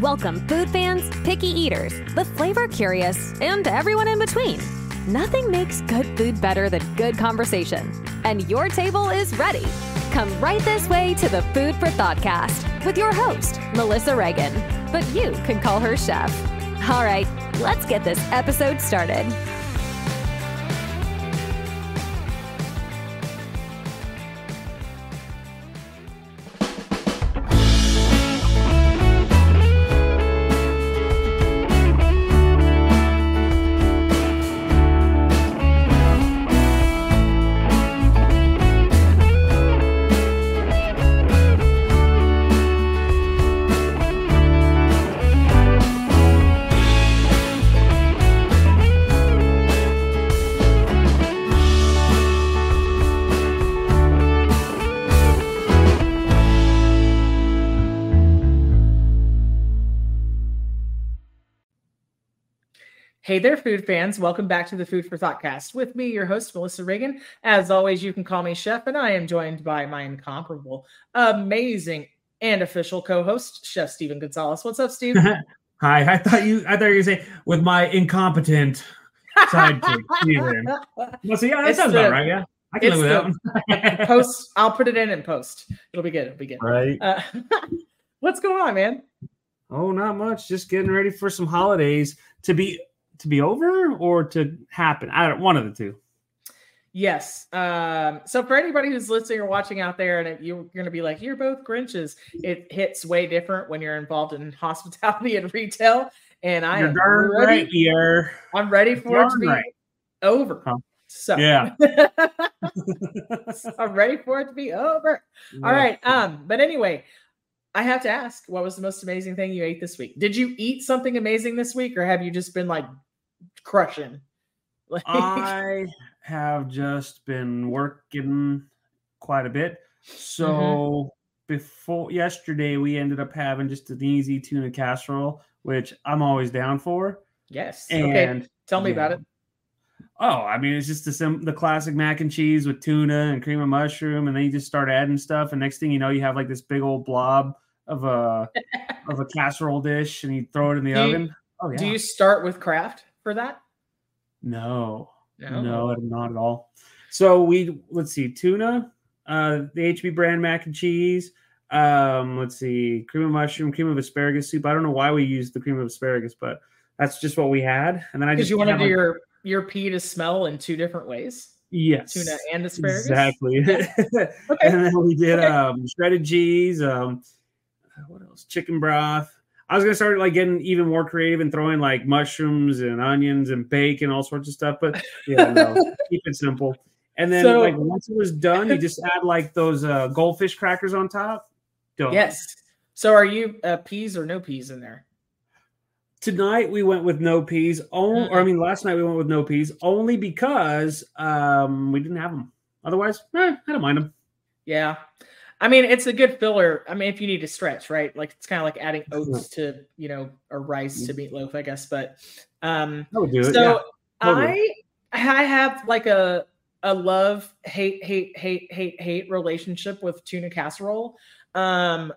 Welcome food fans, picky eaters, the flavor curious, and everyone in between. Nothing makes good food better than good conversation. And your table is ready. Come right this way to the Food For Thoughtcast with your host, Melissa Reagan. But you can call her Chef. All right, let's get this episode started. Hey there, food fans. Welcome back to the Food For Thoughtcast. With me, your host, Melissa Reagan. As always, you can call me Chef, and I am joined by my incomparable, amazing, and official co-host, Chef Steven Gonzalez. What's up, Steve? Hi. I thought you were going to say, with my incompetent sidekick, Steven. Well, so, yeah, that sounds about right, yeah. I can live with that one. Post. I'll put it in and post. It'll be good. It'll be good. Right. What's going on, man? Oh, not much. Just getting ready for some holidays to be over or to happen. One of the two. Yes. So for anybody who's listening or watching out there, and you're going to be like, you're both Grinches, it hits way different when you're involved in hospitality and retail. And I'm ready. Right, I'm ready for it to be over. Huh. So yeah. I'm ready for it to be over. Yeah. All right. But anyway, I have to ask, what was the most amazing thing you ate this week? Did you eat something amazing this week, or have you just been like crushing? I have just been working quite a bit. So before yesterday, we ended up having just an easy tuna casserole, which I'm always down for. Yes. And okay. Tell me about it. Oh, I mean, it's just the classic mac and cheese with tuna and cream of mushroom, and then you just start adding stuff, and next thing you know, you have like this big old blob of a casserole dish, and you throw it in the oven. Do you start with Kraft for that? No, not at all. So let's see, tuna, the HB brand mac and cheese. Let's see, cream of mushroom, cream of asparagus soup. I don't know why we used the cream of asparagus, but that's just what we had. And then because you want to do your pea to smell in two different ways. Yes, tuna and asparagus. Exactly. Okay. And then we did shredded cheese. What else? Chicken broth. I was gonna start like getting even more creative and throwing like mushrooms and onions and bacon, all sorts of stuff. But yeah, no, keep it simple. And then like once it was done, you just add like those goldfish crackers on top. Done. Yes. So are you peas or no peas in there? Tonight we went with no peas. Last night we went with no peas only because we didn't have them. Otherwise, I don't mind them. Yeah. I mean, it's a good filler. I mean, if you need to stretch, right? Like it's kind of like adding oats to, or rice to meatloaf, I guess. But I would do it. So yeah, I have like a love-hate relationship with tuna casserole. I'm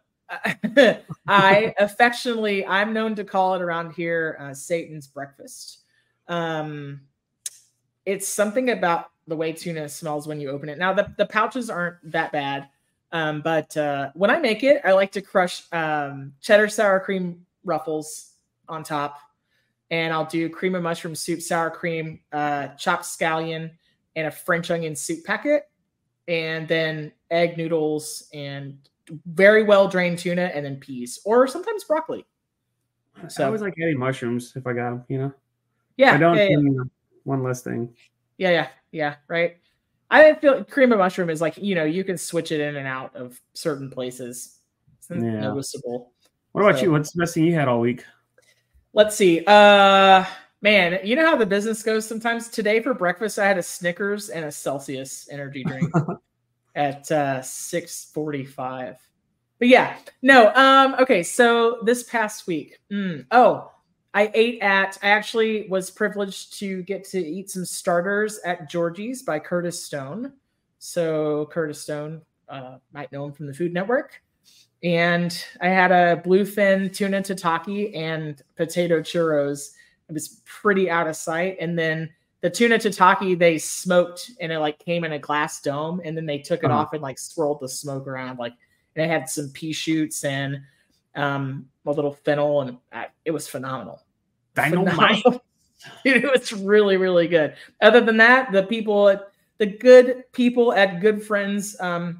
known to call it around here Satan's breakfast. It's something about the way tuna smells when you open it. Now the pouches aren't that bad. But when I make it, I like to crush cheddar sour cream ruffles on top, and I'll do cream of mushroom soup, sour cream, chopped scallion, and a French onion soup packet, and then egg noodles and very well drained tuna, and then peas or sometimes broccoli. So I always like adding mushrooms if I got them, Yeah, I don't. One less thing. Yeah, right. I feel cream of mushroom is like, you can switch it in and out of certain places. It's noticeable. What about you? What's the best thing you had all week? Let's see. Man, you know how the business goes sometimes? Today for breakfast, I had a Snickers and a Celsius energy drink at 6:45. But yeah, no. Okay, so this past week. I actually was privileged to get to eat some starters at Georgie's by Curtis Stone. So Curtis Stone, might know him from the Food Network. and I had a bluefin tuna tataki and potato churros. It was pretty out of sight. And then the tuna tataki they smoked, and it like came in a glass dome, and then they took it off and like swirled the smoke around. Like, and it had some pea shoots and a little fennel, and it was phenomenal. Dynamite. It was really, really good. Other than that, the good people at Good Friends, Bar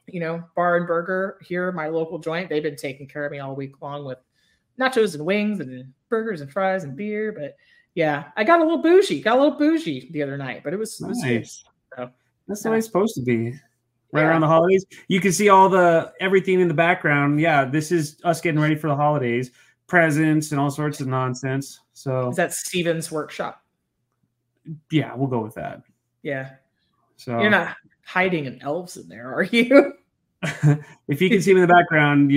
and Burger here, my local joint, they've been taking care of me all week long with nachos and wings and burgers and fries and beer. But yeah, I got a little bougie the other night, but it was nice. So, that's the way it's supposed to be. Right around the holidays, you can see everything in the background. Yeah, this is us getting ready for the holidays, presents and all sorts of nonsense. So is that Steven's workshop? Yeah, we'll go with that. Yeah. So you're not hiding an elves in there, are you? If you can see them in the background,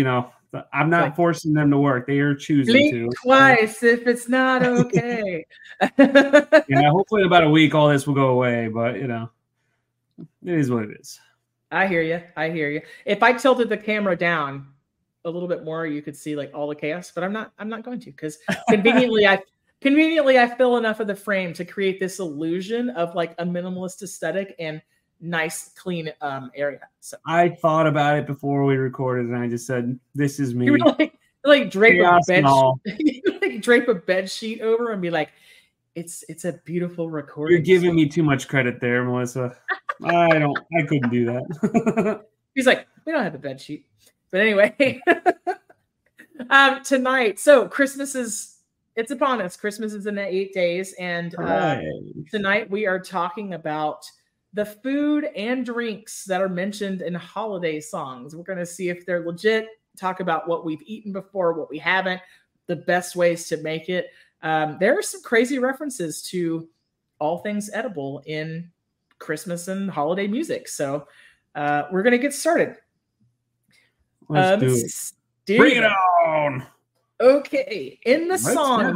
I'm not forcing them to work. They are choosing to. Twice if it's not okay. Hopefully in about a week, all this will go away. But it is what it is. I hear you. If I tilted the camera down a little bit more, you could see like all the chaos. But I'm not going to, because conveniently I fill enough of the frame to create this illusion of like a minimalist aesthetic and nice, clean area. So I thought about it before we recorded, and I just said, "This is me." You were like drape a bed sheet over and be like, "It's a beautiful recording." You're giving me too much credit there, Melissa. I couldn't do that. He's like, "We don't have a bed sheet," but anyway, tonight. So Christmas it's upon us. Christmas is in 8 days, and tonight we are talking about the food and drinks that are mentioned in holiday songs. We're going to see if they're legit, talk about what we've eaten before, what we haven't, the best ways to make it. There are some crazy references to all things edible in Christmas and holiday music. So we're going to get started. Let's do it. Bring it on. Okay, in the song,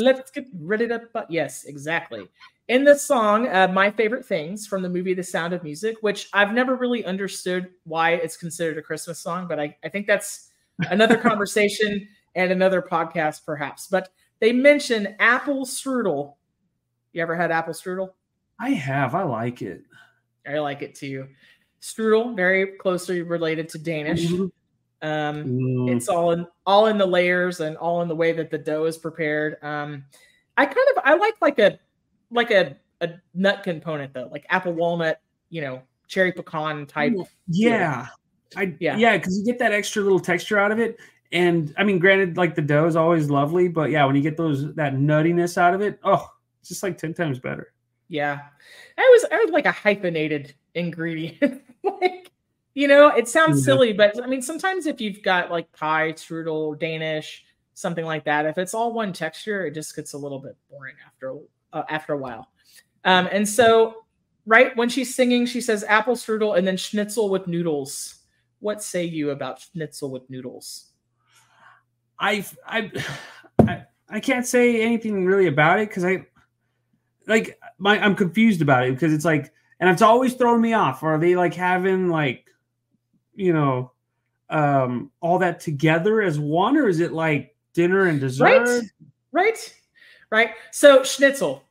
let's get ready to. Yes, exactly. In the song, My Favorite Things from the movie The Sound of Music, which I've never really understood why it's considered a Christmas song, but I think that's another conversation and another podcast, perhaps. But they mention apple strudel. You ever had apple strudel? I have. I like it. I like it too. Strudel, very closely related to Danish. It's all in the layers and all in the way that the dough is prepared. I like a nut component though, like apple walnut, cherry pecan type. Yeah. Because you get that extra little texture out of it. And I mean, granted, like the dough is always lovely, but yeah, when you get that nuttiness out of it, it's just like 10 times better. Yeah. I was like a hyphenated ingredient. It sounds silly, but I mean, sometimes if you've got like pie, strudel, Danish, something like that, if it's all one texture, it just gets a little bit boring after a while. And so right when she's singing, she says apple strudel and then schnitzel with noodles. What say you about schnitzel with noodles? I can't say anything really about it because I'm confused about it because it's like, and it's always thrown me off. Are they like having like, all that together as one, or is it like dinner and dessert? Right. So schnitzel,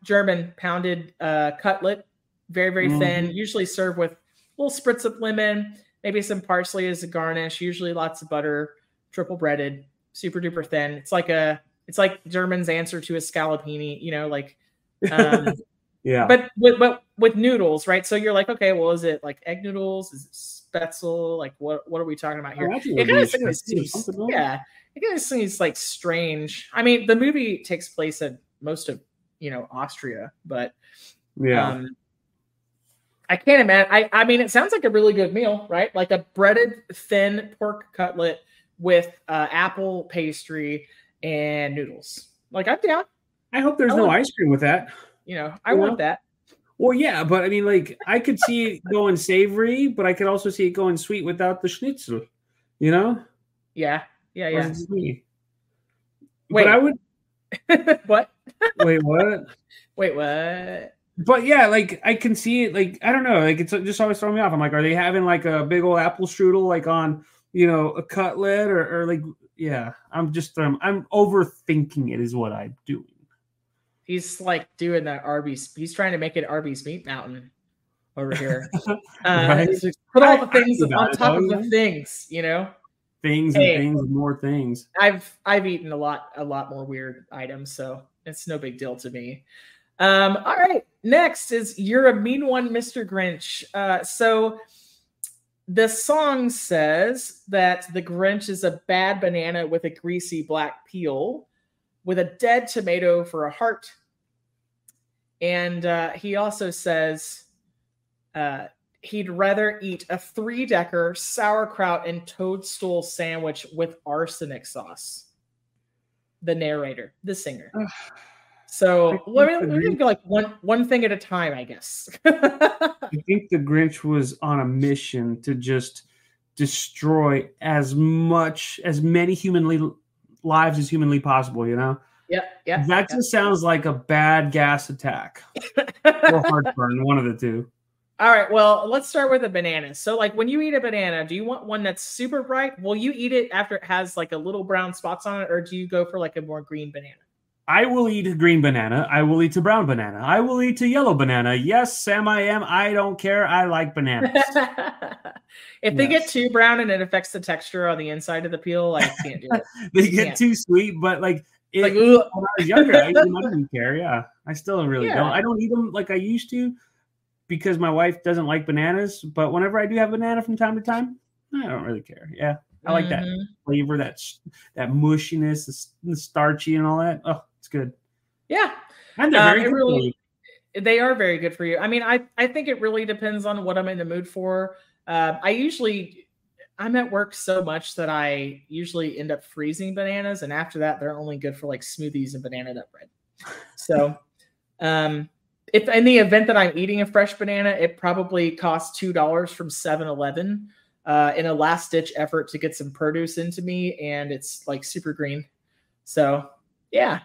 German pounded cutlet, very, very thin, usually served with a little spritz of lemon, maybe some parsley as a garnish, usually lots of butter, triple breaded, super duper thin. It's like German's answer to a scallopini, yeah. But with noodles, right? So you're like, okay, well, is it like egg noodles? Is it spetzel? Like what are we talking about here? It kind of seems like strange. I mean, the movie takes place at most of Austria, but yeah. I can't imagine. I mean, it sounds like a really good meal, right? Like a breaded thin pork cutlet with apple pastry and noodles. Like, I'm down. I hope there's no ice cream with that. I want that. Well, yeah, but I mean, like, I could see it going savory, but I could also see it going sweet without the schnitzel. Yeah. Me? Wait, but I would. What? Wait, what? Wait, what? But yeah, like I can see it. Like I don't know, like it's just always throwing me off. I'm like, are they having like a big old apple strudel like on a cutlet or like yeah? I'm just I'm overthinking it is what I'm doing. He's like doing that Arby's. He's trying to make it Arby's Meat Mountain over here. Right? Put all the things on top of the things, things, Things and things and more things. I've eaten a lot more weird items, so it's no big deal to me. All right, next is You're a Mean One, Mr. Grinch. So the song says that the Grinch is a bad banana with a greasy black peel, with a dead tomato for a heart. And he also says he'd rather eat a 3-decker sauerkraut and toadstool sandwich with arsenic sauce. The narrator, the singer. So we're going to go like one thing at a time, I guess. I think the Grinch was on a mission to just destroy as many human lives as humanly possible, Yeah. That just sounds like a bad gas attack or heartburn, one of the two. All right, well, let's start with the banana. So, like, when you eat a banana, do you want one that's super bright? Will you eat it after it has like a little brown spots on it, or do you go for like a more green banana? I will eat a green banana. I will eat a brown banana. I will eat a yellow banana. Yes, Sam, I am. I don't care. I like bananas. If they get too brown and it affects the texture on the inside of the peel, I can't do it. They get too sweet, but like when I was younger, I didn't care. Yeah, I still really don't. I don't eat them like I used to because my wife doesn't like bananas. But whenever I do have banana from time to time, I don't really care. Yeah, I like that flavor, that mushiness, the starchy and all that. Oh, it's good. Yeah, and they're very good for you. They are very good for you. I mean, I think it really depends on what I'm in the mood for. I'm at work so much that I usually end up freezing bananas, and after that, they're only good for like smoothies and banana nut bread. So, if in the event that I'm eating a fresh banana, it probably costs $2 from 7-Eleven in a last-ditch effort to get some produce into me, and it's like super green. So, yeah.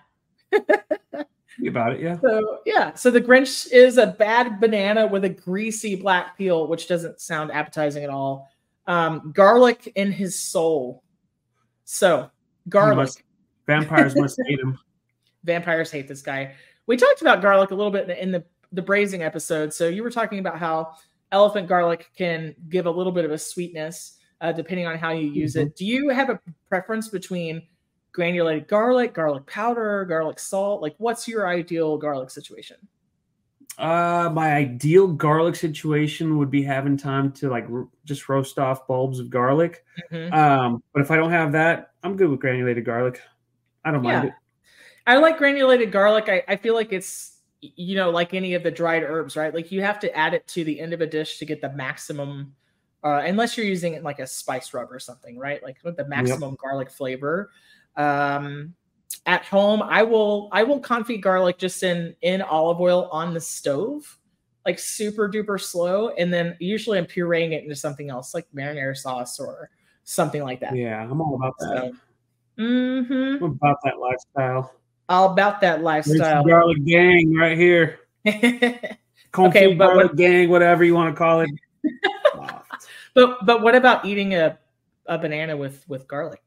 About it, yeah. So the Grinch is a bad banana with a greasy black peel, which doesn't sound appetizing at all. Garlic in his soul. So garlic. Vampires must hate him. Vampires hate this guy. We talked about garlic a little bit in the braising episode. So you were talking about how elephant garlic can give a little bit of a sweetness depending on how you use it. Do you have a preference between granulated garlic, garlic powder, garlic salt? Like, what's your ideal garlic situation? My ideal garlic situation would be having time to like just roast off bulbs of garlic. But if I don't have that, I'm good with granulated garlic. I don't mind it. I like granulated garlic. I feel like it's, like any of the dried herbs, right? Like you have to add it to the end of a dish to get the maximum, unless you're using it like a spice rub or something, right? Like with the maximum garlic flavor. At home, I will confit garlic just in olive oil on the stove, like super duper slow, and then usually I'm pureeing it into something else, like marinara sauce or something like that. Yeah, I'm all about that. So, I'm about that lifestyle. All about that lifestyle. Garlic gang right here. Confit garlic gang, whatever you want to call it. But what about eating a banana with garlic?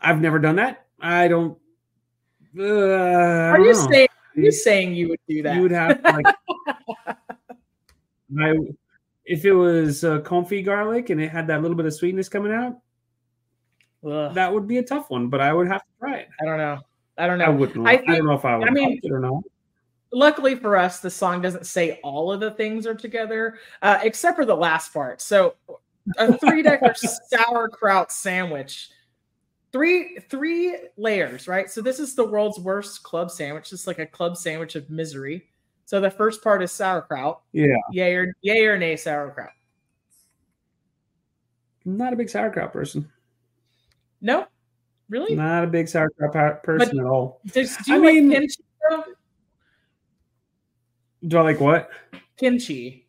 I've never done that. I don't. Are you saying you would do that? You would have to, like. If it was confit garlic and it had that little bit of sweetness coming out, that would be a tough one. But I would have to try it. I don't know. I wouldn't. I don't know if I would. Like it or not. Luckily for us, the song doesn't say all of the things are together, except for the last part. So, a 3-decker sauerkraut sandwich. Three layers, right? So this is the world's worst club sandwich. It's like a club sandwich of misery. So the first part is sauerkraut. Yeah. Yay or nay sauerkraut? I'm not a big sauerkraut person. No? Really? Not a big sauerkraut person at all. Do you like kimchi though? Do I like what? Kimchi.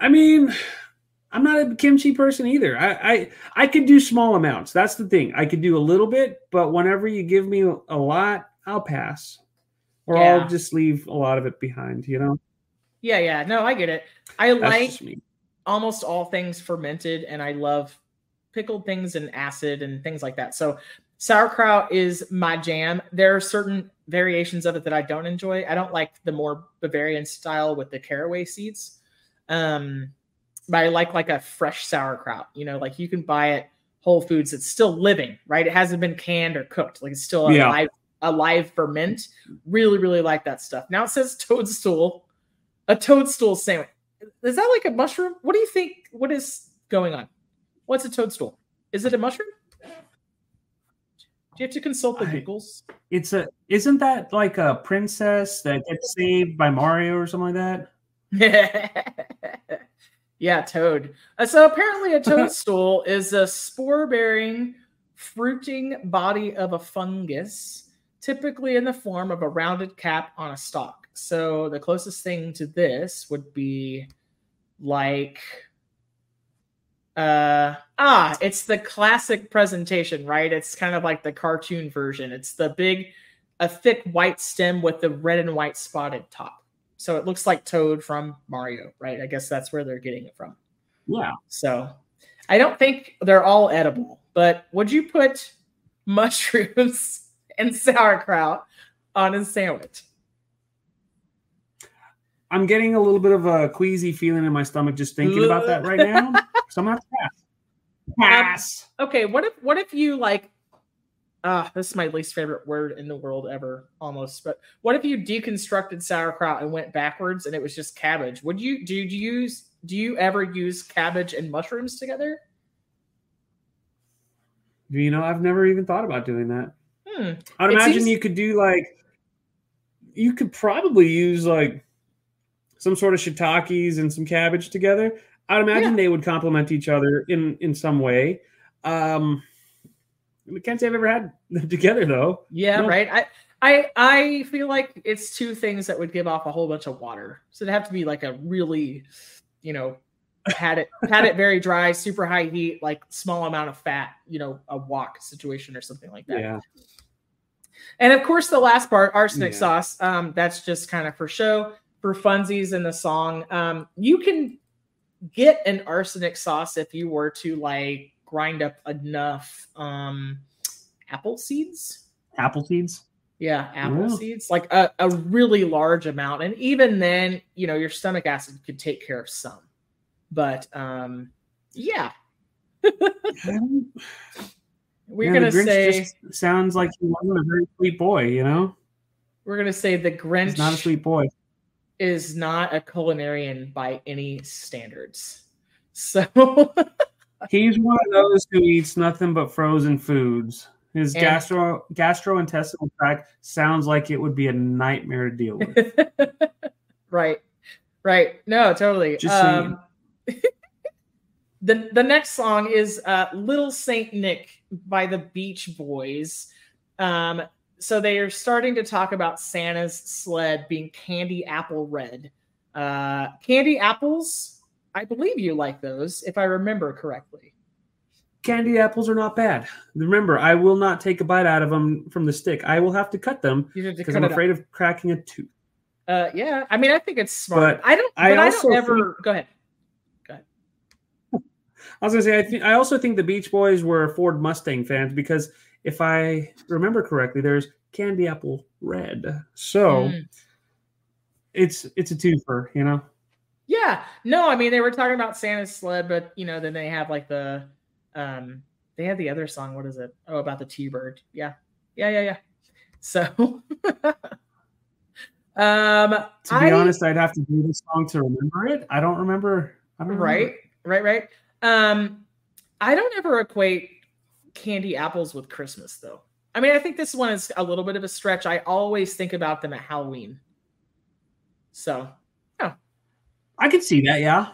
I mean, I'm not a kimchi person either. I could do small amounts. That's the thing. I could do a little bit, but whenever you give me a lot, I'll pass. Or Yeah. I'll just leave a lot of it behind, you know? Yeah. No, I get it. I That's like just me. almost all things fermented, and I love pickled things and acid and things like that. So sauerkraut is my jam. There are certain variations of it that I don't enjoy. I don't like the more Bavarian style with the caraway seeds. But I like a fresh sauerkraut. You know, like you can buy it Whole Foods. It's still living, right? It hasn't been canned or cooked. Like it's still a live ferment. Really, really like that stuff. Now it says toadstool, a toadstool sandwich. Is that like a mushroom? What do you think? What is going on? What's a toadstool? Is it a mushroom? Do you have to consult the Googles? Isn't that like a princess that gets saved by Mario or something like that? Yeah, toad. So apparently a toadstool is a spore-bearing, fruiting body of a fungus, typically in the form of a rounded cap on a stalk. So the closest thing to this would be like, it's the classic presentation, right? It's kind of like the cartoon version. It's a thick white stem with the red and white spotted top. So it looks like Toad from Mario, right? I guess that's where they're getting it from. Yeah. So I don't think they're all edible, but would you put mushrooms and sauerkraut on a sandwich? I'm getting a little bit of a queasy feeling in my stomach just thinking about that right now. So I'm going to have to pass. Okay, what if you like, this is my least favorite word in the world ever, almost. But what if you deconstructed sauerkraut and went backwards and it was just cabbage? Do you ever use cabbage and mushrooms together? You know, I've never even thought about doing that. I'd imagine you could probably use like some sort of shiitakes and some cabbage together. I'd imagine they would complement each other in some way. I can't say I've ever had them together though. Yeah, no. Right. I feel like it's two things that would give off a whole bunch of water. So it'd have to be like a really, had it very dry, super high heat, like small amount of fat, a wok situation or something like that. Yeah. And of course the last part, arsenic sauce. That's just kind of for show, for funsies in the song. You can get an arsenic sauce if you were to like grind up enough apple seeds. Yeah, apple seeds, like a really large amount. And even then, your stomach acid could take care of some. But yeah. We're going to say... just sounds like he wasn't a very sweet boy, We're going to say the Grinch... He's not a sweet boy. ...is not a culinarian by any standards. So... He's one of those who eats nothing but frozen foods. His gastrointestinal tract sounds like it would be a nightmare to deal with. Right. No, totally. Just saying. The next song is Little Saint Nick by the Beach Boys. So they are starting to talk about Santa's sled being candy apple red. Candy apples... I believe you like those, if I remember correctly. Candy apples are not bad. Remember, I will not take a bite out of them from the stick. I will have to cut them because I'm afraid of cracking a tooth. Yeah, I mean, I think it's smart. Go ahead. I was going to say, I also think the Beach Boys were Ford Mustang fans because if I remember correctly, there's candy apple red. So it's a twofer, Yeah, no, I mean, they were talking about Santa's sled, but then they have like they have the other song. What is it? Oh, about the T-Bird. Yeah. So, to be honest, I'd have to do this song to remember it. I don't remember. Right. I don't ever equate candy apples with Christmas, though. I mean, I think this one is a little bit of a stretch. I always think about them at Halloween. So, I can see that, yeah.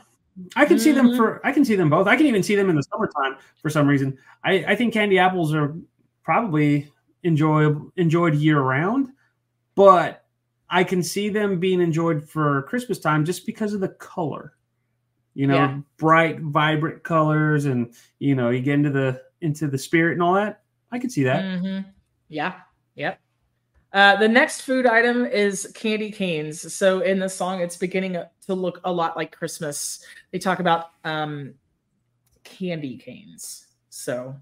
I can see them both. I can even see them in the summertime for some reason. I think candy apples are probably enjoyed year round, but I can see them being enjoyed for Christmas time just because of the color. Bright, vibrant colors, and you get into the spirit and all that. I can see that. Yeah. Yep. The next food item is candy canes. So in the song, it's beginning to look a lot like Christmas. They talk about candy canes. So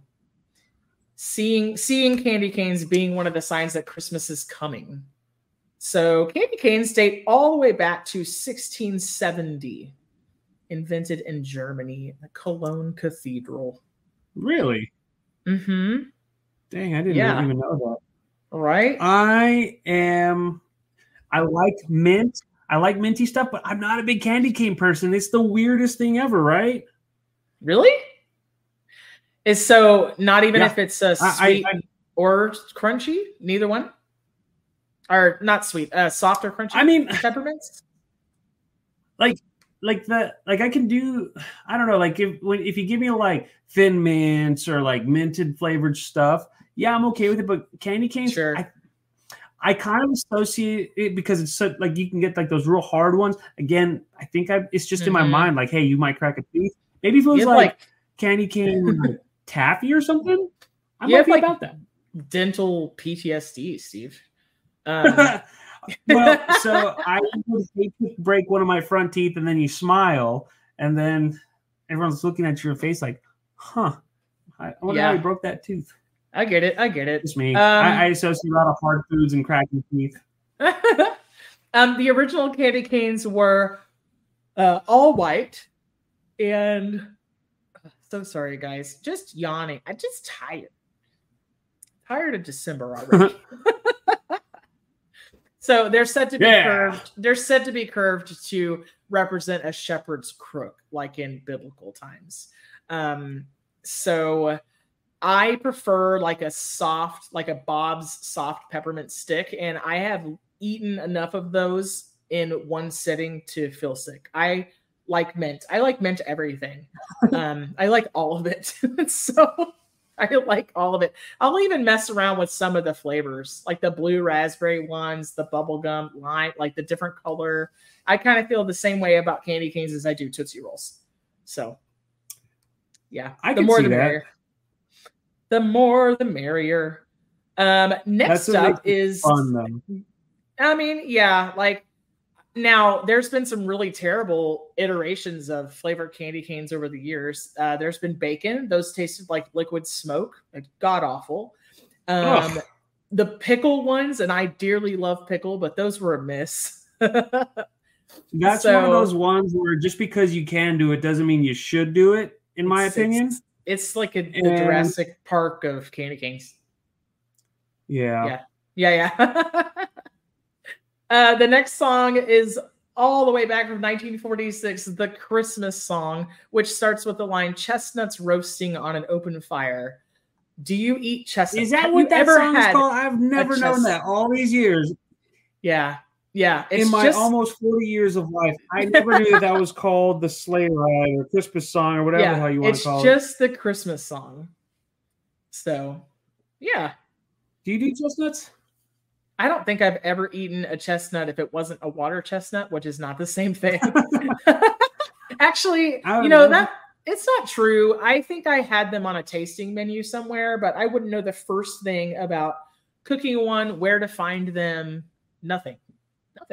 seeing candy canes being one of the signs that Christmas is coming. So candy canes date all the way back to 1670, invented in Germany, the Cologne Cathedral. Really? Mm-hmm. Dang, I didn't even know that. Right? I like mint. I like minty stuff, but I'm not a big candy cane person. It's the weirdest thing ever, right? Really? Is so not even if it's sweet or crunchy? Neither one? Or not sweet, soft or crunchy? I mean, peppermints? I can do, I don't know, like if you give me like thin mints or like minted flavored stuff, yeah, I'm okay with it. But candy canes, sure. I kind of associate it because it's so, like you can get like those real hard ones. Again, I think it's just in my mind, like, hey, you might crack a tooth. Maybe if it was like candy cane with like taffy or something, I might be like about that. Dental PTSD, Steve. Well, so I would hate to break one of my front teeth and then you smile and then everyone's looking at your face like, huh, I wonder how you broke that tooth. I get it. It's me. I associate a lot of hard foods and cracking teeth. The original candy canes were all white, and so sorry, guys. Just yawning. I'm just tired. Tired of December already. So they're said to be curved. They're said to be curved to represent a shepherd's crook, like in biblical times. So I prefer like a Bob's soft peppermint stick, and I have eaten enough of those in one sitting to feel sick. I like mint. I like mint everything. I like all of it. So I like all of it. I'll even mess around with some of the flavors, like the blue raspberry ones, the bubblegum lime, like the different color. I kind of feel the same way about candy canes as I do Tootsie Rolls. So yeah, the more the merrier. The more the merrier. Next up is fun, though. I mean, yeah, like now there's been some really terrible iterations of flavored candy canes over the years. There's been bacon; those tasted like liquid smoke, like god awful. The pickle ones, and I dearly love pickle, but those were a miss. That's one of those ones where just because you can do it doesn't mean you should do it. In my opinion, it's like the Jurassic Park of candy canes. Yeah. The next song is all the way back from 1946, the Christmas song, which starts with the line, "Chestnuts roasting on an open fire." Do you eat chestnuts? Is that what that song is called? I've never known that all these years. Yeah. In my almost 40 years of life, I never knew that was called the sleigh ride or Christmas song or whatever the hell you want to call it. It's just the Christmas song. So, yeah. Do you do chestnuts? I don't think I've ever eaten a chestnut if it wasn't a water chestnut, which is not the same thing. Actually, that it's not true. I think I had them on a tasting menu somewhere, but I wouldn't know the first thing about cooking one, where to find them, nothing.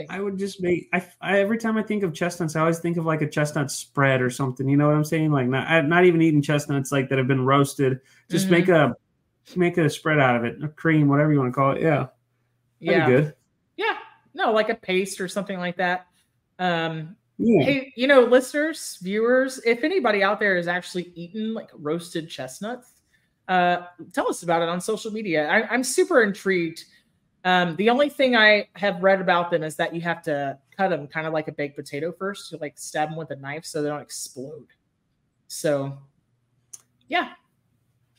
I would just make. I every time I think of chestnuts, I always think of like a chestnut spread or something. You know what I'm saying? Like not even eating chestnuts like that have been roasted. Just make a spread out of it, a cream, whatever you want to call it. Yeah, that'd be good. Yeah, no, like a paste or something like that. Hey, listeners, viewers, if anybody out there has actually eaten like roasted chestnuts, tell us about it on social media. I'm super intrigued. The only thing I have read about them is that you have to cut them kind of like a baked potato first. You like stab them with a knife so they don't explode. So, yeah.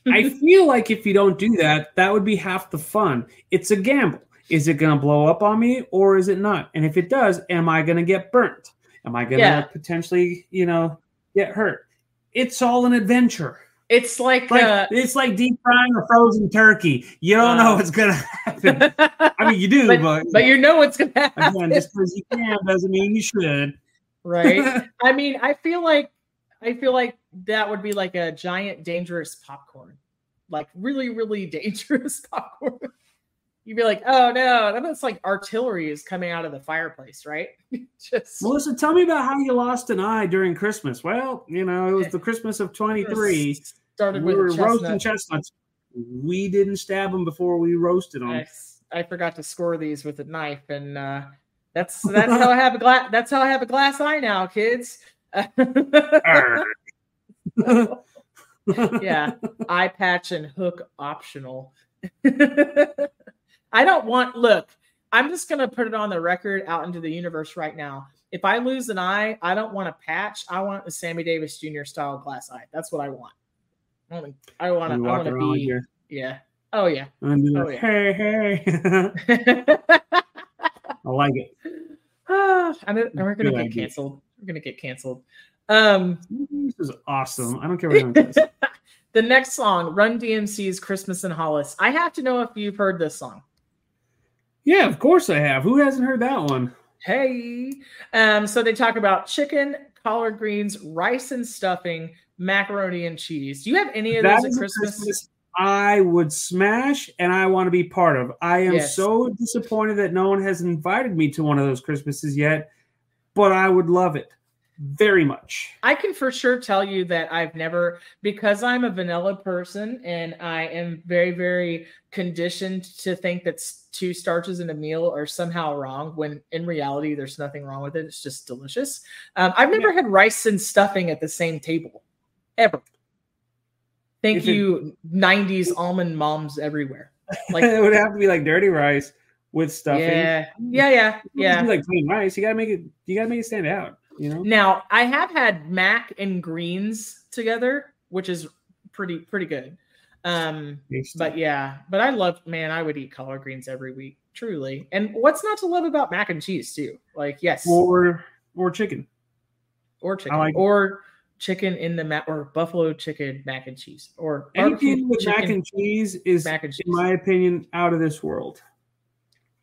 I feel like if you don't do that, that would be half the fun. It's a gamble. Is it going to blow up on me or is it not? And if it does, am I going to get burnt? Am I going to potentially, get hurt? It's all an adventure. It's like it's like deep frying a frozen turkey. You don't know what's gonna happen. I mean, you do, but you know what's gonna happen. Again, just because you can doesn't mean you should. Right. I mean, I feel like that would be like a giant, dangerous popcorn, like really, really dangerous popcorn. You'd be like, oh no, that's like artillery is coming out of the fireplace, right? Melissa, tell me about how you lost an eye during Christmas. Well, it was the Christmas of 23. Started we with were roasting chestnuts. We didn't stab them before we roasted them. I forgot to score these with a knife, and that's how I have a glass. That's how I have a glass eye now, kids. Yeah, eye patch and hook optional. I don't want. Look, I'm just gonna put it on the record out into the universe right now. If I lose an eye, I don't want a patch. I want a Sammy Davis Jr. style glass eye. That's what I want. I want to be. Here. Yeah. Oh yeah. Like, hey. I like it. We're gonna get canceled. We're gonna get canceled. This is awesome. I don't care what anyone says. The next song, Run DMC's "Christmas in Hollis." I have to know if you've heard this song. Yeah, of course I have. Who hasn't heard that one? Hey. So they talk about chicken, collard greens, rice and stuffing, macaroni and cheese. Do you have any of those at Christmas? I would smash and I want to be part of. I am so disappointed that no one has invited me to one of those Christmases yet, but I would love it very much. I can for sure tell you that I've never, because I'm a vanilla person and I am very, very conditioned to think that 2 starches in a meal are somehow wrong, when in reality, there's nothing wrong with it. It's just delicious. I've never had rice and stuffing at the same table, ever. Thank you, 90s almond moms everywhere. Like it would have to be like dirty rice with stuffing. Yeah. Like plain rice, you gotta make it stand out. Now I have had mac and greens together, which is pretty good. But I would eat collard greens every week, truly. And what's not to love about mac and cheese too? Like, yes, or chicken, or chicken in the or buffalo chicken mac and cheese, or anything with mac and cheese is, in my opinion, out of this world.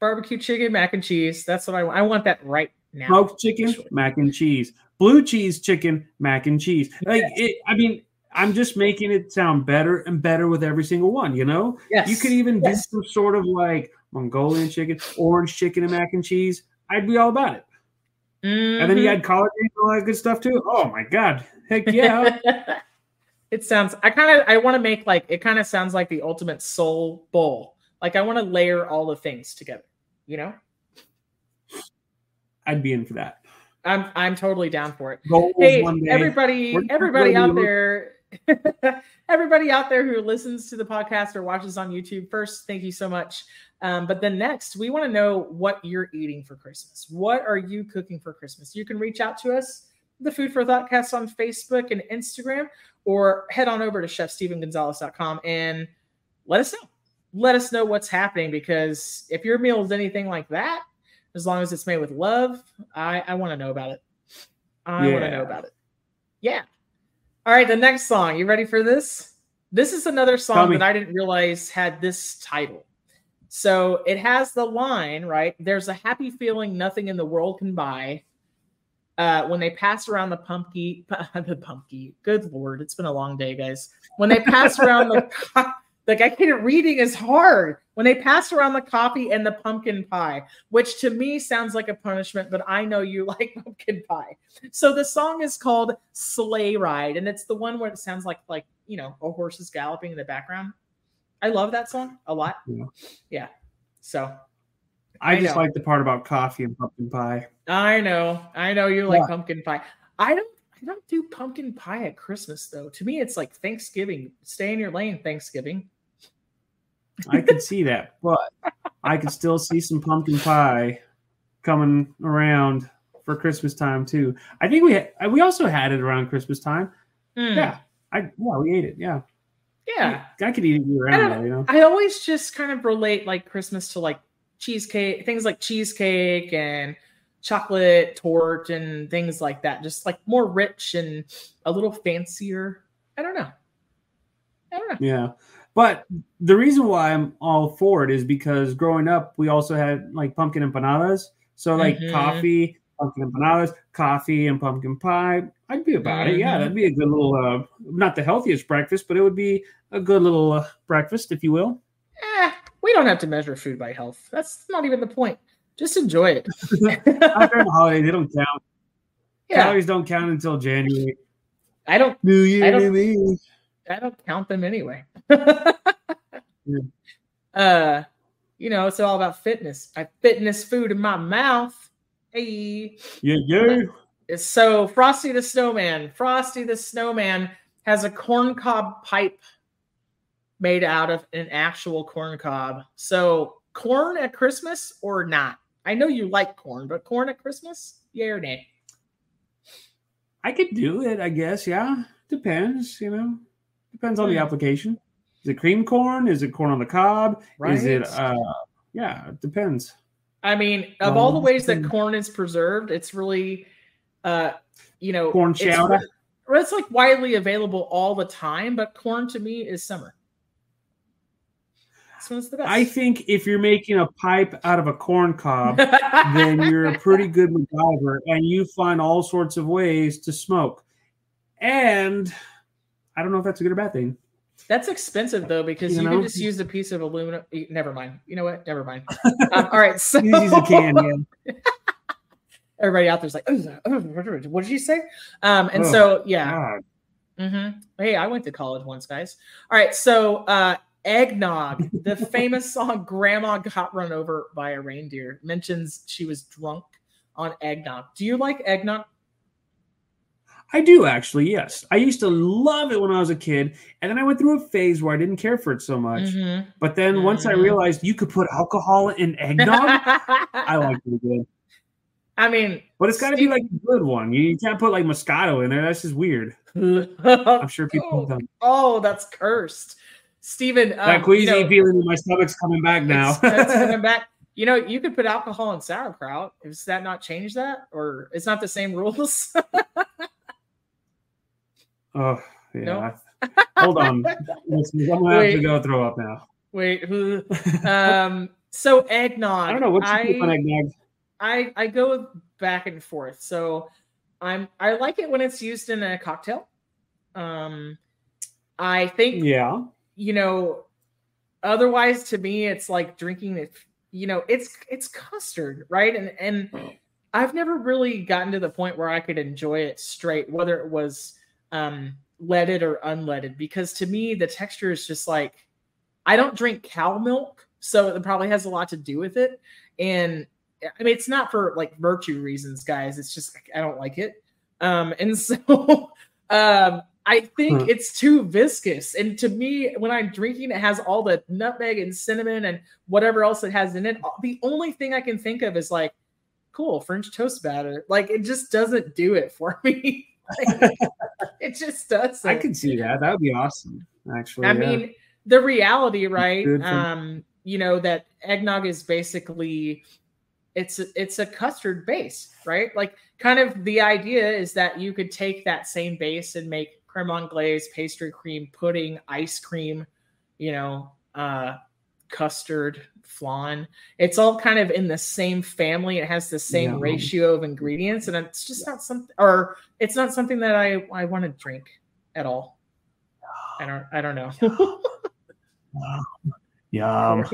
Barbecue chicken mac and cheese. That's what I want. I want that right now. Smoked chicken, mac and cheese. Blue cheese chicken, mac and cheese. Like it. I mean, I'm just making it sound better and better with every single one. Yes. You could even do some sort of like Mongolian chicken, orange chicken, and mac and cheese. I'd be all about it. Mm-hmm. And then you add collard greens and all that good stuff too. Oh my god, heck yeah! It sounds. I want to make like it. Kind of sounds like the ultimate soul bowl. Like I want to layer all the things together. I'd be in for that. I'm totally down for it. Goals hey, one day. everybody out there, everybody out there who listens to the podcast or watches on YouTube, first, thank you so much. But then next, we want to know what you're eating for Christmas. What are you cooking for Christmas? You can reach out to us, the Food for Thoughtcast on Facebook and Instagram, or head on over to chefstevengonzalez.com and let us know. Let us know what's happening, because if your meal is anything like that, as long as it's made with love, I want to know about it. I want to know about it. Yeah. All right, the next song. You ready for this? This is another song that I didn't realize had this title. So it has the line, right? There's a happy feeling nothing in the world can buy. When they pass around the pumpkin. Good Lord, it's been a long day, guys. When they pass around like I can't, reading is hard. When they pass around the coffee and the pumpkin pie, which to me sounds like a punishment, but I know you like pumpkin pie. So the song is called Sleigh Ride, and it's the one where it sounds like a horse is galloping in the background. I love that song a lot. Yeah. So I just like the part about coffee and pumpkin pie. I know you like pumpkin pie. I don't do pumpkin pie at Christmas though. To me, it's like Thanksgiving. Stay in your lane, Thanksgiving. I could see that, but I could still see some pumpkin pie coming around for Christmas time too. I think we also had it around Christmas time. Yeah, we ate it. Yeah. I could eat it year round. I always just kind of relate like Christmas to like cheesecake, things like cheesecake and chocolate tort and things like that. Just like more rich and a little fancier. I don't know. Yeah. But the reason why I'm all for it is because growing up, we also had like pumpkin empanadas. So like coffee, pumpkin empanadas, coffee, and pumpkin pie. I'd be about it. Yeah, that'd be a good little, not the healthiest breakfast, but it would be a good little breakfast, if you will. We don't have to measure food by health. That's not even the point. Just enjoy it. After the holidays, they don't count. Yeah. Calories don't count until January. I don't. New Year, I don't- new me. I don't count them anyway. Yeah. It's all about fitness. I fitness food in my mouth. Hey. Yeah. So Frosty the Snowman. Frosty the Snowman has a corn cob pipe made out of an actual corn cob. So corn at Christmas or not? I know you like corn, but corn at Christmas? Yay or nay? I could do it, I guess. Yeah. Depends, Depends on the application. Is it cream corn? Is it corn on the cob? Right. Is it it depends. I mean, of all the ways that corn is preserved, it's really corn chowder. It's like widely available all the time, but corn to me is summer. This one's the best. I think if you're making a pipe out of a corn cob, then you're a pretty good MacGyver, and you find all sorts of ways to smoke. And I don't know if that's a good or bad thing. That's expensive though, because you can just use a piece of aluminum. Never mind. You know what? Never mind. All right. So you use a can. Yeah. Everybody out there's like, what did you say? Yeah. Hey, I went to college once, guys. All right. So eggnog, the famous song "Grandma Got Run Over by a Reindeer" mentions she was drunk on eggnog. Do you like eggnog? I do, actually, yes. I used to love it when I was a kid, and then I went through a phase where I didn't care for it so much. But then once I realized you could put alcohol in eggnog, I liked it again. I mean, but it's got to be like a good one. You can't put like Moscato in there. That's just weird. I'm sure people have done. Oh, that's cursed. Steven, that queasy feeling in my stomach's coming back now. It's coming back. You could put alcohol in sauerkraut. Does that not change that? Or it's not the same rules? Oh, yeah. No? Hold on. I'm going to have to go throw up now. Wait. So eggnog. I don't know. What's your on eggnog? I go back and forth. So I like it when it's used in a cocktail. I think, otherwise to me, it's like drinking it, it's custard, right? And I've never really gotten to the point where I could enjoy it straight, whether it was leaded or unleaded, because to me the texture is just like, I don't drink cow milk, so it probably has a lot to do with it. And I mean, it's not for like virtue reasons, guys. It's just I don't like it. And so I think it's too viscous. And to me, when I'm drinking, it has all the nutmeg and cinnamon and whatever else it has in it. The only thing I can think of is like, cool, French toast batter. Like, it just doesn't do it for me. It just doesn't. I could see that. That would be awesome, actually. I mean, the reality, right? That eggnog is basically it's a custard base, right? Like, kind of the idea is that you could take that same base and make creme anglaise, pastry cream, pudding, ice cream, custard, flan. It's all kind of in the same family. It has the same ratio of ingredients, and it's just not something, or it's not something that I want to drink at all. I don't know. Yum.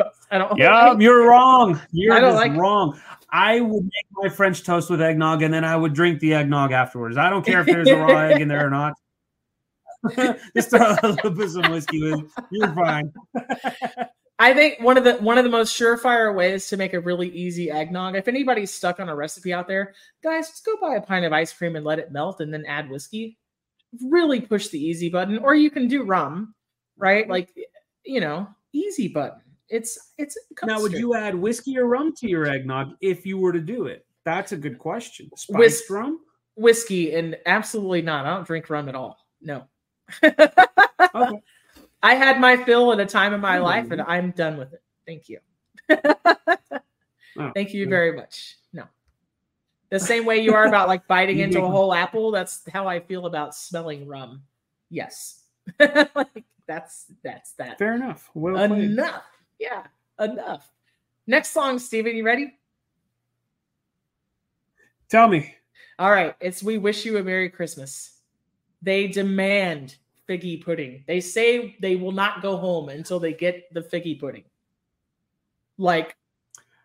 You're wrong. You're wrong. I would make my French toast with eggnog, and then I would drink the eggnog afterwards. I don't care if there's a raw egg in there or not. Just throw a little bit of some whiskey with it. You're fine. I think one of the most surefire ways to make a really easy eggnog, if anybody's stuck on a recipe out there, guys, just go buy a pint of ice cream and let it melt and then add whiskey. Really push the easy button. Or you can do rum, right? Like, easy button. It's now, would you add whiskey or rum to your eggnog if you were to do it? That's a good question. Spiced rum? Whiskey, and absolutely not. I don't drink rum at all. No. Okay. I had my fill at a time in my life, and I'm done with it. Thank you. Thank you very much. No. The same way you are about like biting into a whole apple, that's how I feel about smelling rum. Yes. Like, that's that. Fair enough. Well enough. Yeah, enough. Next song, Steven, you ready? Tell me. All right. It's We Wish You a Merry Christmas. They demand figgy pudding. They say they will not go home until they get the figgy pudding. Like,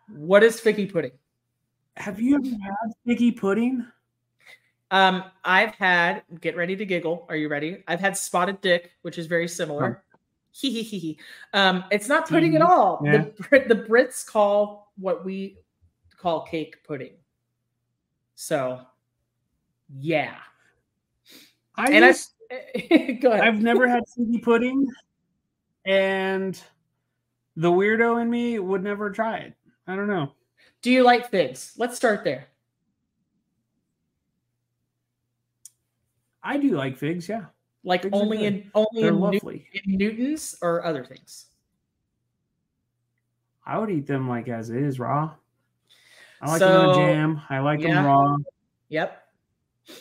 what is figgy pudding? Have you ever had figgy pudding? I've had, get ready to giggle. Are you ready? I've had spotted dick, which is very similar. It's not pudding at all. Yeah. The Brits call what we call cake pudding. So, yeah. Go ahead. I've never had figgy pudding, and the weirdo in me would never try it. I don't know. Do you like figs? Let's start there. I do like figs, yeah. Like figs only in Newtons or other things? I would eat them like as is, raw. I like them in a jam. I like them raw. Yep.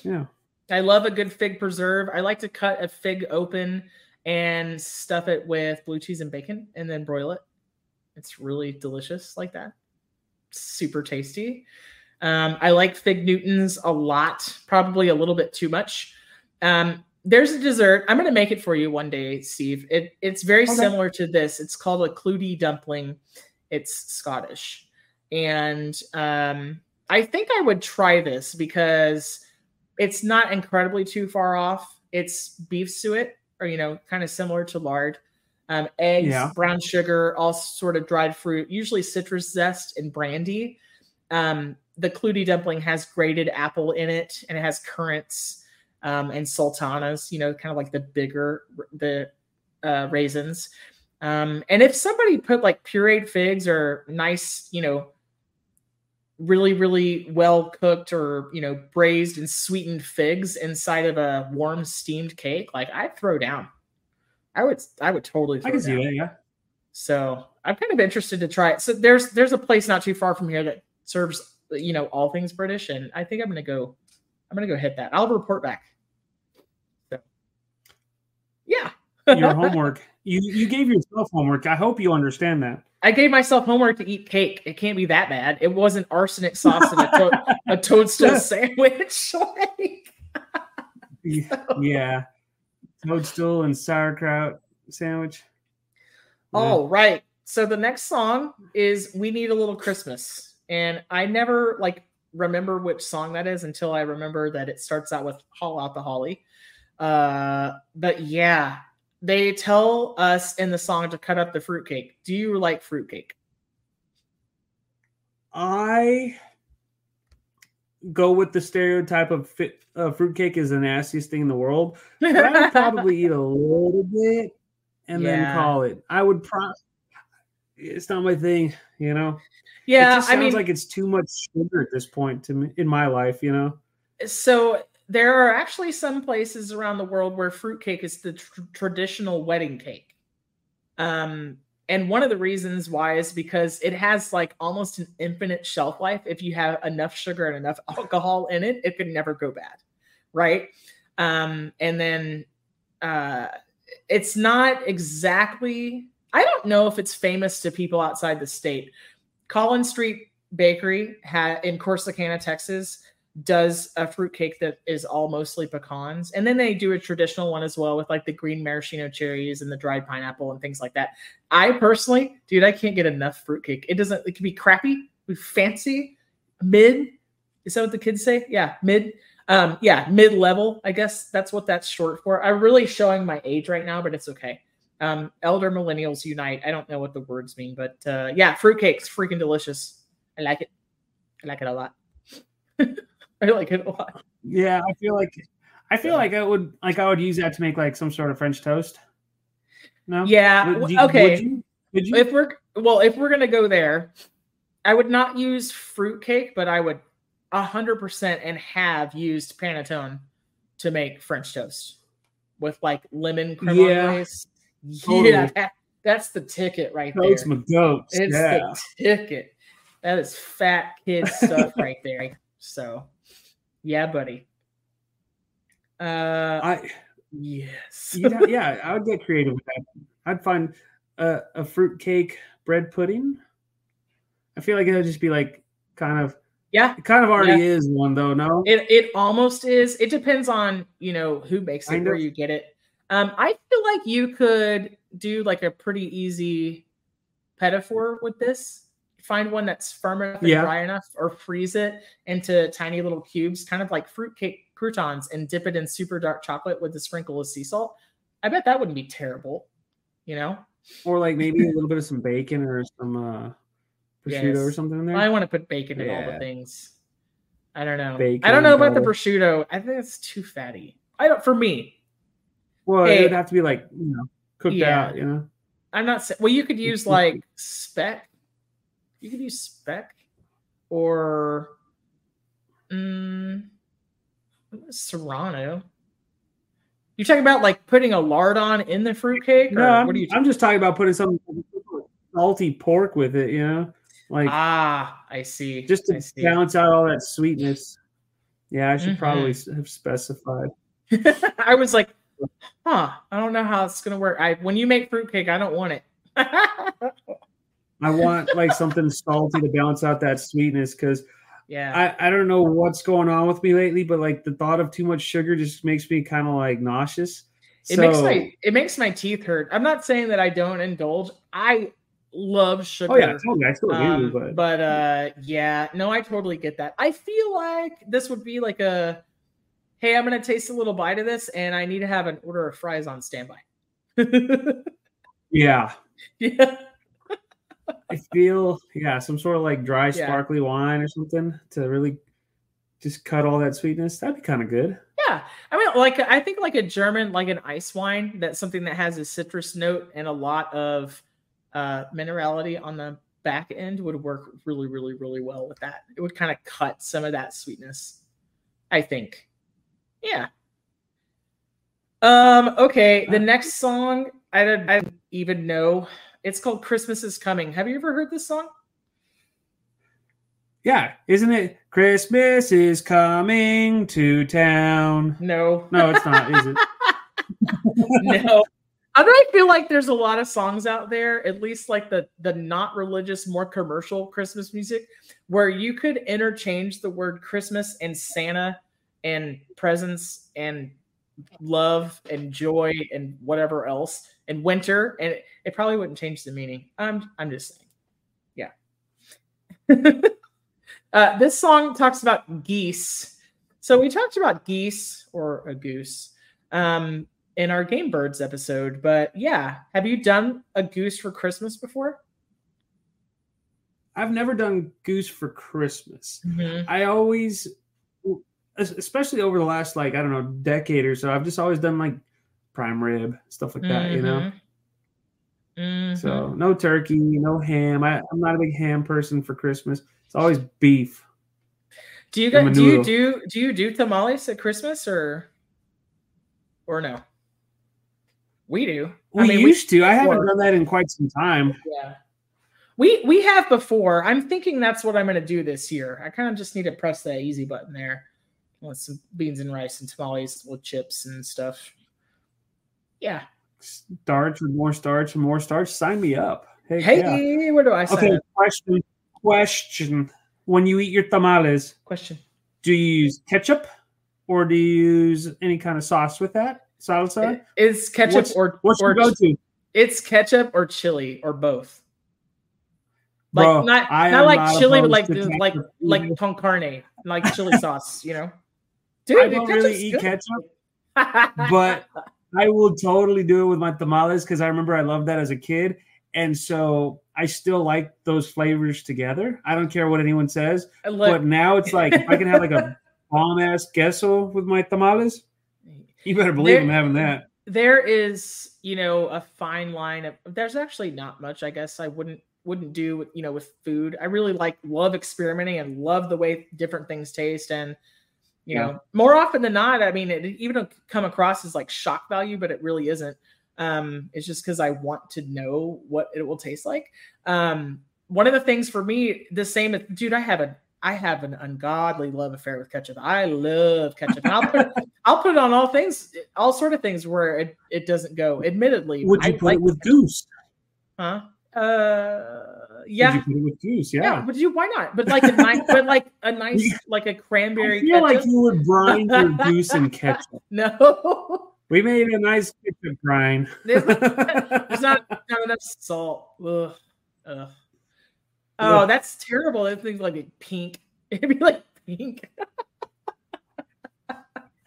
Yeah. I love a good fig preserve. I like to cut a fig open and stuff it with blue cheese and bacon and then broil it. It's really delicious like that. Super tasty. I like fig Newtons a lot, probably a little bit too much. There's a dessert. I'm going to make it for you one day, Steve. It's very similar to this. It's called a clootie dumpling. It's Scottish. And I think I would try this because it's not incredibly too far off. It's beef suet, or, kind of similar to lard. Eggs, brown sugar, all sort of dried fruit, usually citrus zest and brandy. The clootie dumpling has grated apple in it, and it has currants and sultanas, kind of like the raisins. And if somebody put like pureed figs or nice, really, really well cooked or, braised and sweetened figs inside of a warm steamed cake, like I'd throw down. I would totally throw down. I can see that, yeah. So I'm kind of interested to try it. So there's a place not too far from here that serves, all things British, and I think I'm gonna go hit that. I'll report back. So, yeah. Your homework. You gave yourself homework. I hope you understand that. I gave myself homework to eat cake. It can't be that bad. It wasn't arsenic sauce and a toadstool sandwich. Yeah. Toadstool and sauerkraut sandwich. All right. So the next song is We Need a Little Christmas. And I never remember which song that is until I remember that it starts out with Haul Out the Holly. But yeah, they tell us in the song to cut up the fruitcake. Do you like fruitcake? I go with the stereotype of fruitcake is the nastiest thing in the world. But I would probably eat a little bit and then call it. I would it's not my thing, Yeah, it just sounds like it's too much sugar at this point to me in my life, So there are actually some places around the world where fruitcake is the traditional wedding cake. And one of the reasons why is because it has almost an infinite shelf life. If you have enough sugar and enough alcohol in it, it could never go bad. Right. And then it's not exactly, I don't know if it's famous to people outside the state. Collins Street Bakery in Corsicana, Texas, does a fruitcake that is all mostly pecans. And then they do a traditional one as well with the green maraschino cherries and the dried pineapple and things like that. I personally, I can't get enough fruitcake. It can be crappy, fancy, mid. Is that what the kids say? Yeah, mid. Mid-level. I guess that's what that's short for. I'm really showing my age right now, but it's okay. Elder millennials unite. I don't know what the words mean, but fruitcake's freaking delicious. I like it. I like it a lot. I like it a lot. Yeah, I feel like I would use that to make some sort of French toast. No. Yeah. Okay. Would you? If we're gonna go there, I would not use fruitcake, but I would 100% and have used panettone to make French toast with lemon creme glaze. Yeah, that's the ticket right there. Toast my goats. It's the ticket. That is fat kid stuff right there. So, yeah, buddy. Yes. I would get creative with that. I'd find a fruitcake bread pudding. I feel like it would just be kind of. Yeah. It kind of already is one though, no? It almost is. It depends on, who makes it, where you get it. I feel like you could do a pretty easy pedophore with this. Find one that's firm enough and dry enough, or freeze it into tiny little cubes, kind of like fruitcake croutons, and dip it in super dark chocolate with a sprinkle of sea salt. I bet that wouldn't be terrible, you know? Or like maybe a little bit of some bacon or some prosciutto or something in there. Well, I want to put bacon in all the things. I don't know. Bacon, I don't know about the prosciutto. I think it's too fatty. For me. Well, it would have to be like, cooked out, I'm not saying, well, you could use like speck. You could use speck or Serrano. You're talking about like putting a lard on in the fruitcake? No, I'm just talking about putting some salty pork with it, Like, I see. Just to balance out all that sweetness. Yeah, I should probably have specified. I was like, I don't know how it's gonna work. When you make fruitcake, I don't want it. I want like something salty to balance out that sweetness, because I don't know what's going on with me lately, but like the thought of too much sugar just makes me kind of like nauseous. It makes my teeth hurt. I'm not saying that I don't indulge. I love sugar. Oh yeah, totally. I still do, but I totally get that. I feel like this would be like a, hey, I'm gonna taste a little bite of this, and I need to have an order of fries on standby. Yeah. Yeah. I feel some sort of like dry sparkly wine or something to really just cut all that sweetness. That'd be kind of good. Yeah, I mean, I think like a German, like an ice wine, that's something that has a citrus note and a lot of minerality on the back end would work really, really, really well with that. It would kind of cut some of that sweetness, I think. Yeah. Okay, the next song I don't even know. It's called "Christmas Is Coming." Have you ever heard this song? Yeah, isn't it? Christmas is coming to town. No, it's not, is it? No. I feel like there's a lot of songs out there, at least like the not religious, more commercial Christmas music, where you could interchange the word Christmas and Santa and presents and love and joy and whatever else and winter, and it probably wouldn't change the meaning. I'm just saying. Yeah. This song talks about geese. So we talked about geese, or a goose, in our Game Birds episode. But yeah, have you done a goose for Christmas before? I've never done goose for Christmas. Mm-hmm. I always, especially over the last decade or so, I've just always done like prime rib, stuff like that, Mm-hmm. So no turkey, no ham. I'm not a big ham person for Christmas. It's always beef. Do you do tamales at Christmas or no? We do. We used to. I haven't done that in quite some time. Yeah. We have before. I'm thinking that's what I'm going to do this year. I kind of just need to press that easy button there. I want some beans and rice and tamales with chips and stuff. Yeah. Starch with more starch and more starch. Sign me up. Hey, where do I sign up? Question. When you eat your tamales, do you use ketchup or do you use any kind of sauce with that? Salsa? It's ketchup what's your go-to? It's ketchup or chili or both. Like Bro, not like chili, but like con carne, like chili sauce, Dude, I don't really eat ketchup, but I will totally do it with my tamales because I remember I loved that as a kid. And so I still like those flavors together. I don't care what anyone says. But now it's like, if I can have like a bomb-ass queso with my tamales, you better believe I'm having that. There is, a fine line of, there's actually not much, I guess I wouldn't do, with food. I really love experimenting and love the way different things taste. And, more often than not, I mean, it even come across as like shock value, but it really isn't. It's just because I want to know what it will taste like. One of the things for me, the same as, dude, I have an ungodly love affair with ketchup. I love ketchup. And I'll put it on all things, all sort of things where it doesn't go. Admittedly, would you put it with goose? Huh? Would Yeah. you put it with goose? Yeah. Would you? Why not? But like a nice, like a cranberry. I feel ketchup. like you would brine your goose in ketchup. No. We made a nice ketchup brine. There's not enough salt. Ugh. Ugh. Oh, that's terrible. That thing's like pink. It'd be like pink.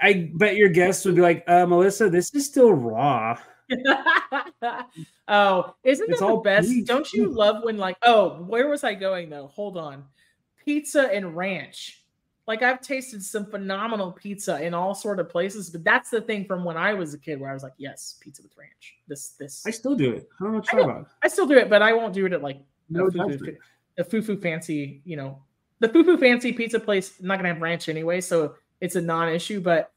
I bet your guests would be like, Melissa, this is still raw. Oh, isn't that the best? Bleach. Don't you love when like, oh, where was I going though? Hold on. Pizza and ranch. Like I've tasted some phenomenal pizza in all sort of places, but that's the thing from when I was a kid where I was like, yes, pizza with ranch. This. I still do it. I don't know what you're talking about. I still do it, but I won't do it at like the Foo Fancy, you know, the Foo Fancy pizza place. I'm not gonna have ranch anyway, so it's a non-issue. But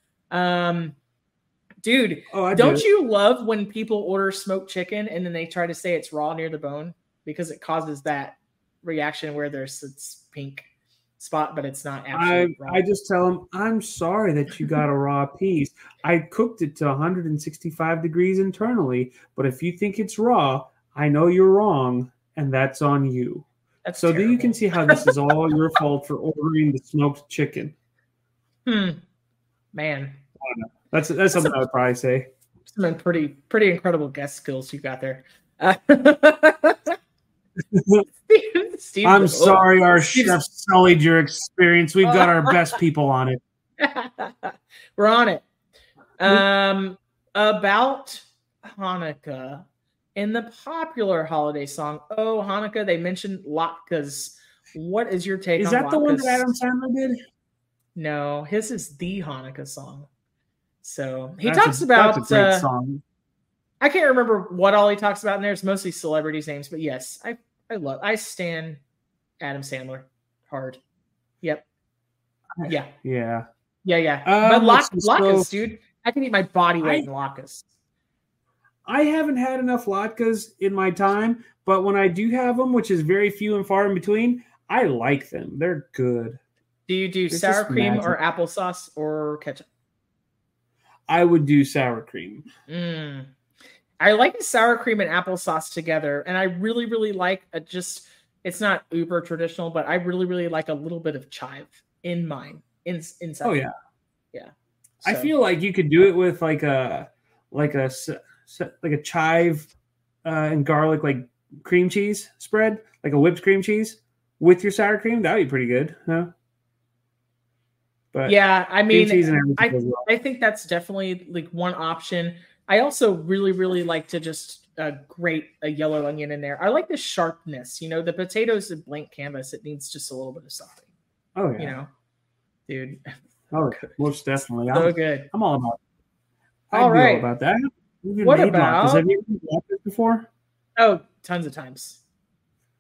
dude, don't you love when people order smoked chicken and then they try to say it's raw near the bone because it causes that reaction where it's pink spot, but it's not actually raw. I just tell them, I'm sorry that you got a raw piece. I cooked it to 165 degrees internally, but if you think it's raw, I know you're wrong, and that's on you. That's so terrible. That you can see how this is all your fault for ordering the smoked chicken. Man. That's something I would probably say. Some pretty incredible guest skills you got there. I'm sorry our chef sullied your experience. We've got our best people on it. We're on it. About Hanukkah, in the popular holiday song, Oh Hanukkah, they mentioned latkes. What is your take on latkes? Is that the one that Adam Sandler did? No, his is the Hanukkah song. So he talks about that's a great song. I can't remember what all he talks about in there. It's mostly celebrities' names, but yes, I stan Adam Sandler hard. Yep. Yeah. But latkes, dude. I can eat my body weight in latkes. I haven't had enough latkes in my time, but when I do have them, which is very few and far in between, I like them. They're good. Do you do sour cream or applesauce or ketchup? I would do sour cream. I like sour cream and applesauce together, and I really, really like it's not uber traditional, but I really, really like a little bit of chive in mine. Inside. Oh yeah. Yeah. So. I feel like you could do it with like a chive and garlic like cream cheese spread, like a whipped cream cheese with your sour cream. That would be pretty good, huh? But yeah, I mean, I think that's definitely like one option. I also really, really like to just grate a yellow onion in there. I like the sharpness. You know, the potatoes is blank canvas. It needs just a little bit of something. Oh yeah. You know, dude. Oh, most definitely. So good. I'm all about it. All right. All about that. What about? Have you ever made latkes before? Oh, tons of times.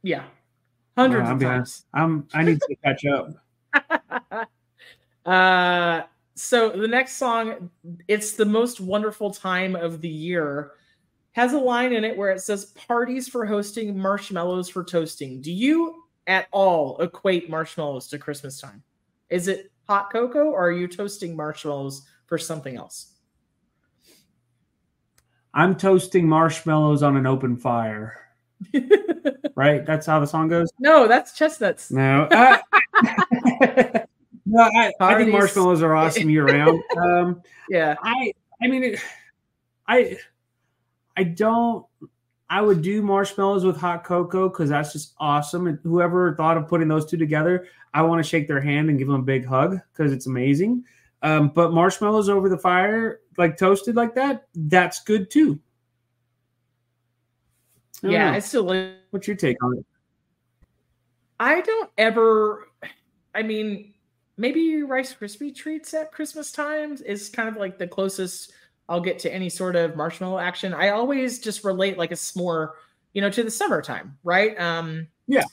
Yeah, hundreds of times. I need to catch up. So the next song, It's the Most Wonderful Time of the Year, has a line in it where it says, parties for hosting, marshmallows for toasting. Do you at all equate marshmallows to Christmas time? Is it hot cocoa or are you toasting marshmallows for something else? I'm toasting marshmallows on an open fire. Right? That's how the song goes? No, that's chestnuts. No. No, I think marshmallows are awesome year round. Yeah. I would do marshmallows with hot cocoa because that's just awesome. And whoever thought of putting those two together, I want to shake their hand and give them a big hug because it's amazing. But marshmallows over the fire, like toasted like that, that's good too. Yeah, I still like. What's your take on it? I don't ever. I mean, maybe Rice Krispie treats at Christmas times is kind of like the closest I'll get to any sort of marshmallow action. I always just relate like a s'more, to the summertime, right? Yeah.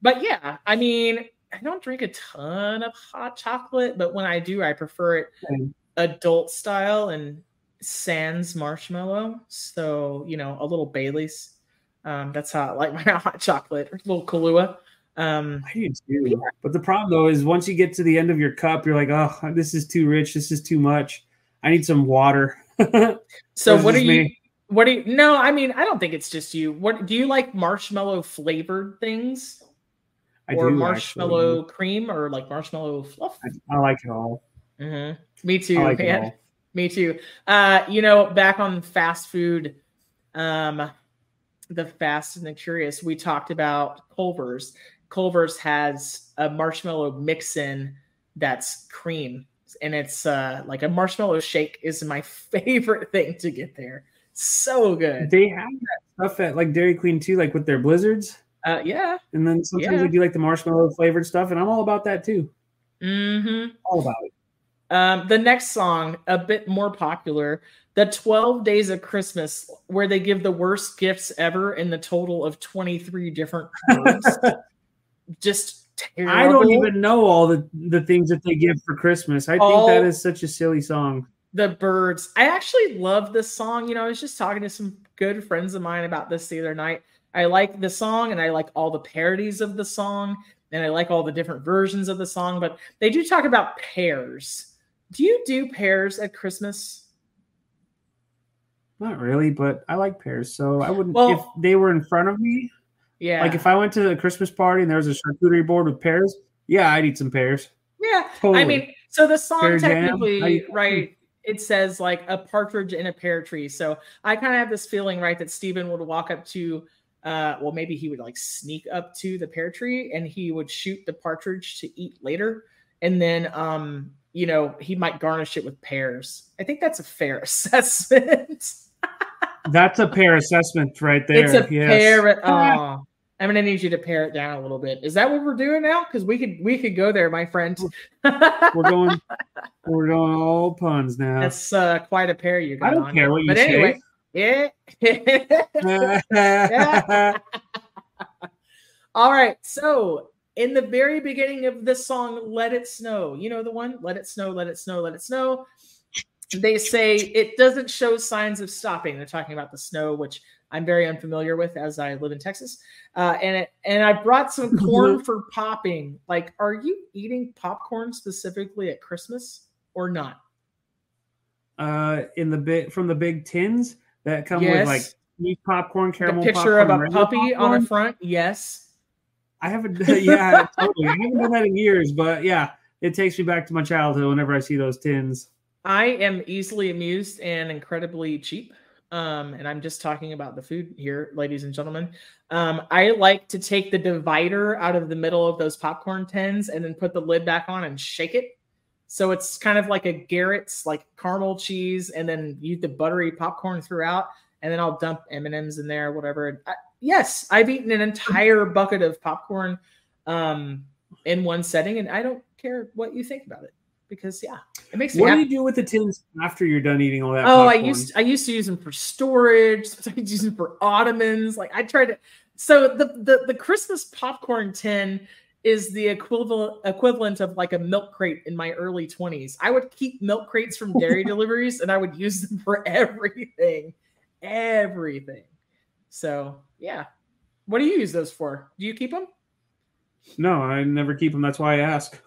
But yeah, I mean, I don't drink a ton of hot chocolate, but when I do, I prefer it adult style and sans marshmallow. So, a little Bailey's. That's how I like my hot chocolate, or a little Kahlua. I do too. Yeah. But the problem though is once you get to the end of your cup, you're like, oh, this is too rich. This is too much. I need some water. So what do you? No, I mean, I don't think it's just you. What do you like? Marshmallow flavored things, or marshmallow cream, or like marshmallow fluff? I like it all. Mm-hmm. Me too. I like it all. Me too. Back on fast food, the Fast and the Curious, we talked about Culver's. Culver's has a marshmallow mix-in that's cream, and it's like a marshmallow shake is my favorite thing to get there. So good. They have that stuff at like Dairy Queen too, like with their blizzards. Yeah. And then sometimes they do like the marshmallow flavored stuff, and I'm all about that too. Mm-hmm. All about it. The next song, a bit more popular, the 12 Days of Christmas, where they give the worst gifts ever in the total of 23 different birds. Just terrible. I don't even know all the things that they give for Christmas. I think that is such a silly song. The birds. I actually love this song. You know, I was just talking to some good friends of mine about this the other night. I like the song, and I like all the parodies of the song, and I like all the different versions of the song, but they do talk about pears. Do you do pears at Christmas? Not really, but I like pears, so I wouldn't, if they were in front of me. Yeah. Like if I went to a Christmas party and there was a charcuterie board with pears, yeah, I'd eat some pears. Yeah. Totally. I mean, so the song pear technically, right, it says like a partridge in a pear tree. So I kind of have this feeling, right, that Stephen would walk up to, well, maybe he would like sneak up to the pear tree and he would shoot the partridge to eat later. And then, you know, he might garnish it with pears. I think that's a fair assessment. That's a pear assessment right there. It's a pear. Oh, I'm gonna need you to pare it down a little bit. Is that what we're doing now? Because we could go there, my friend. we're going all puns now. That's quite a pair you got. I don't care what you but say. Anyway, yeah. All right. So in the very beginning of this song, "Let It Snow," you know the one, "Let it snow, let it snow, let it snow." They say it doesn't show signs of stopping. They're talking about the snow, which I'm very unfamiliar with as I live in Texas. And I brought some corn for popping. Like, are you eating popcorn specifically at Christmas or not? From the big tins that come with like meat popcorn, caramel the picture popcorn, of a puppy on the front. Yes. I haven't. Yeah, totally. I haven't done that in years, but yeah, it takes me back to my childhood whenever I see those tins. I am easily amused and incredibly cheap. And I'm just talking about the food here, ladies and gentlemen. I like to take the divider out of the middle of those popcorn tins and then put the lid back on and shake it. So it's kind of like a Garrett's, like caramel cheese, and then you eat the buttery popcorn throughout, and then I'll dump M&Ms in there, whatever. Yes, I've eaten an entire bucket of popcorn in one setting, and I don't care what you think about it. Because it makes me happy. What do you do with the tins after you're done eating all that? Oh, popcorn? I used to use them for storage. Sometimes use them for ottomans. Like I tried to. So the Christmas popcorn tin is the equivalent of like a milk crate in my early 20s. I would keep milk crates from dairy deliveries, and I would use them for everything. So yeah, what do you use those for? Do you keep them? No, I never keep them. That's why I ask.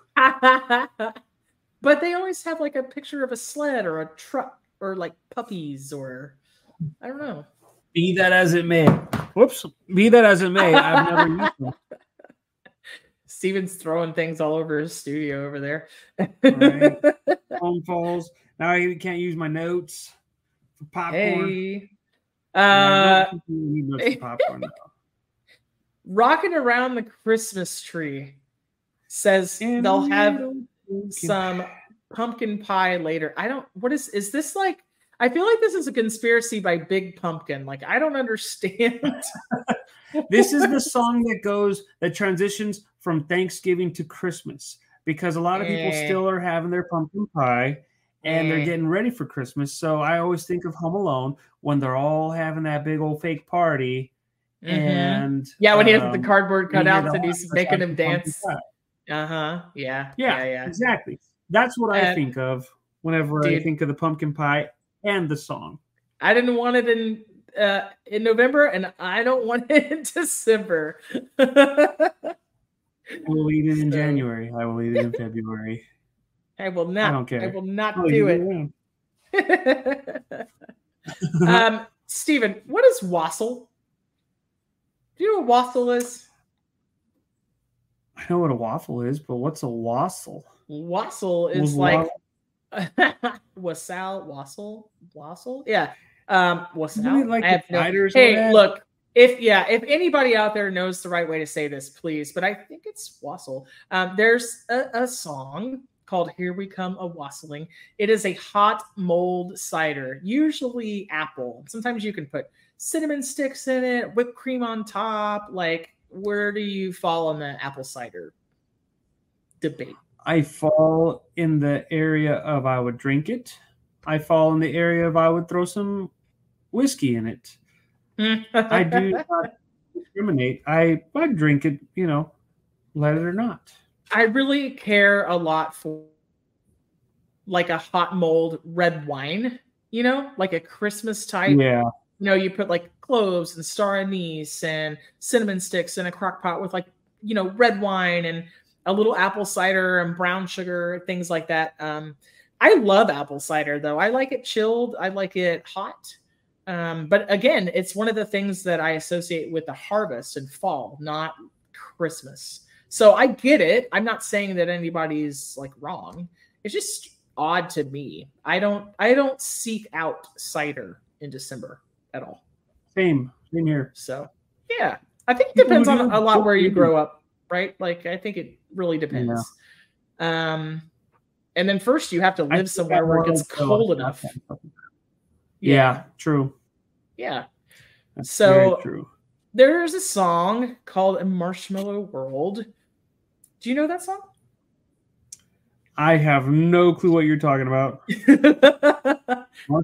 But they always have like a picture of a sled or a truck or like puppies or I don't know. Be that as it may. Whoops. Be that as it may. I've never used them. Steven's throwing things all over his studio over there. Right. Phone falls. Now I can't use my notes for popcorn. Hey. Notes for popcorn Rocking Around the Christmas Tree says they'll have some pumpkin pie later. Is this like, I feel like this is a conspiracy by Big Pumpkin. Like, I don't understand. This is the song that transitions from Thanksgiving to Christmas, because a lot of people still are having their pumpkin pie and they're getting ready for Christmas. So I always think of Home Alone when they're all having that big old fake party. Mm-hmm. And when he has the cardboard cutouts and he's making them dance. Yeah, exactly. That's what I think of whenever I think of the pumpkin pie and the song. I didn't want it in November, and I don't want it in December. We'll eat it in January. I will eat it in February. I will not. I don't care. I will not do it. Steven, what is wassail? Do you know what wassail is? I know what a waffle is, but what's a wassail? Wassail is like wassail. Yeah. Wassail. Like I have no. Hey, look, If anybody out there knows the right way to say this, please. But I think it's wassail. There's a song called "Here We Come a Wassailing." It is a hot mold cider, usually apple. Sometimes you can put cinnamon sticks in it, whipped cream on top. Like, where do you fall on the apple cider debate? I fall in the area of I would drink it. I fall in the area of I would throw some whiskey in it. I do not discriminate. I drink it, let it or not. I really care a lot for like a hot mold red wine, like a Christmas type. Yeah. You put like cloves and star anise and cinnamon sticks in a crock pot with like, red wine and a little apple cider and brown sugar, things like that. I love apple cider though. I like it chilled. I like it hot. But again, it's one of the things that I associate with the harvest and fall, not Christmas. So I get it. I'm not saying that anybody's like wrong. It's just odd to me. I don't seek out cider in December at all. Same here. So yeah, I think it depends on a lot where you grow up, right? Like I think it really depends. Yeah. And then first you have to live somewhere where it gets cold enough. Yeah, true. Yeah. That's so very true. There's a song called "A Marshmallow World." Do you know that song? I have no clue what you're talking about.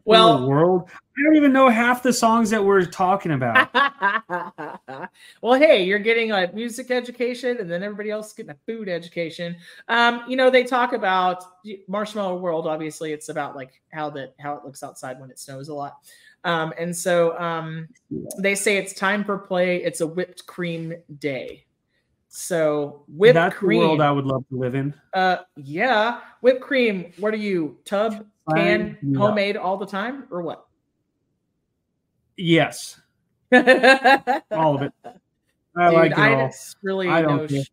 Well, world. I don't even know half the songs that we're talking about. Well, hey, you're getting a music education, and then everybody else is getting a food education. They talk about Marshmallow World. Obviously, it's about like how it looks outside when it snows a lot. And so they say it's time for play. It's a whipped cream day. So whipped cream. That's the world I would love to live in. Yeah. Whipped cream. What are you? Tub, can, homemade all the time, or what? Yes. All of it. I just really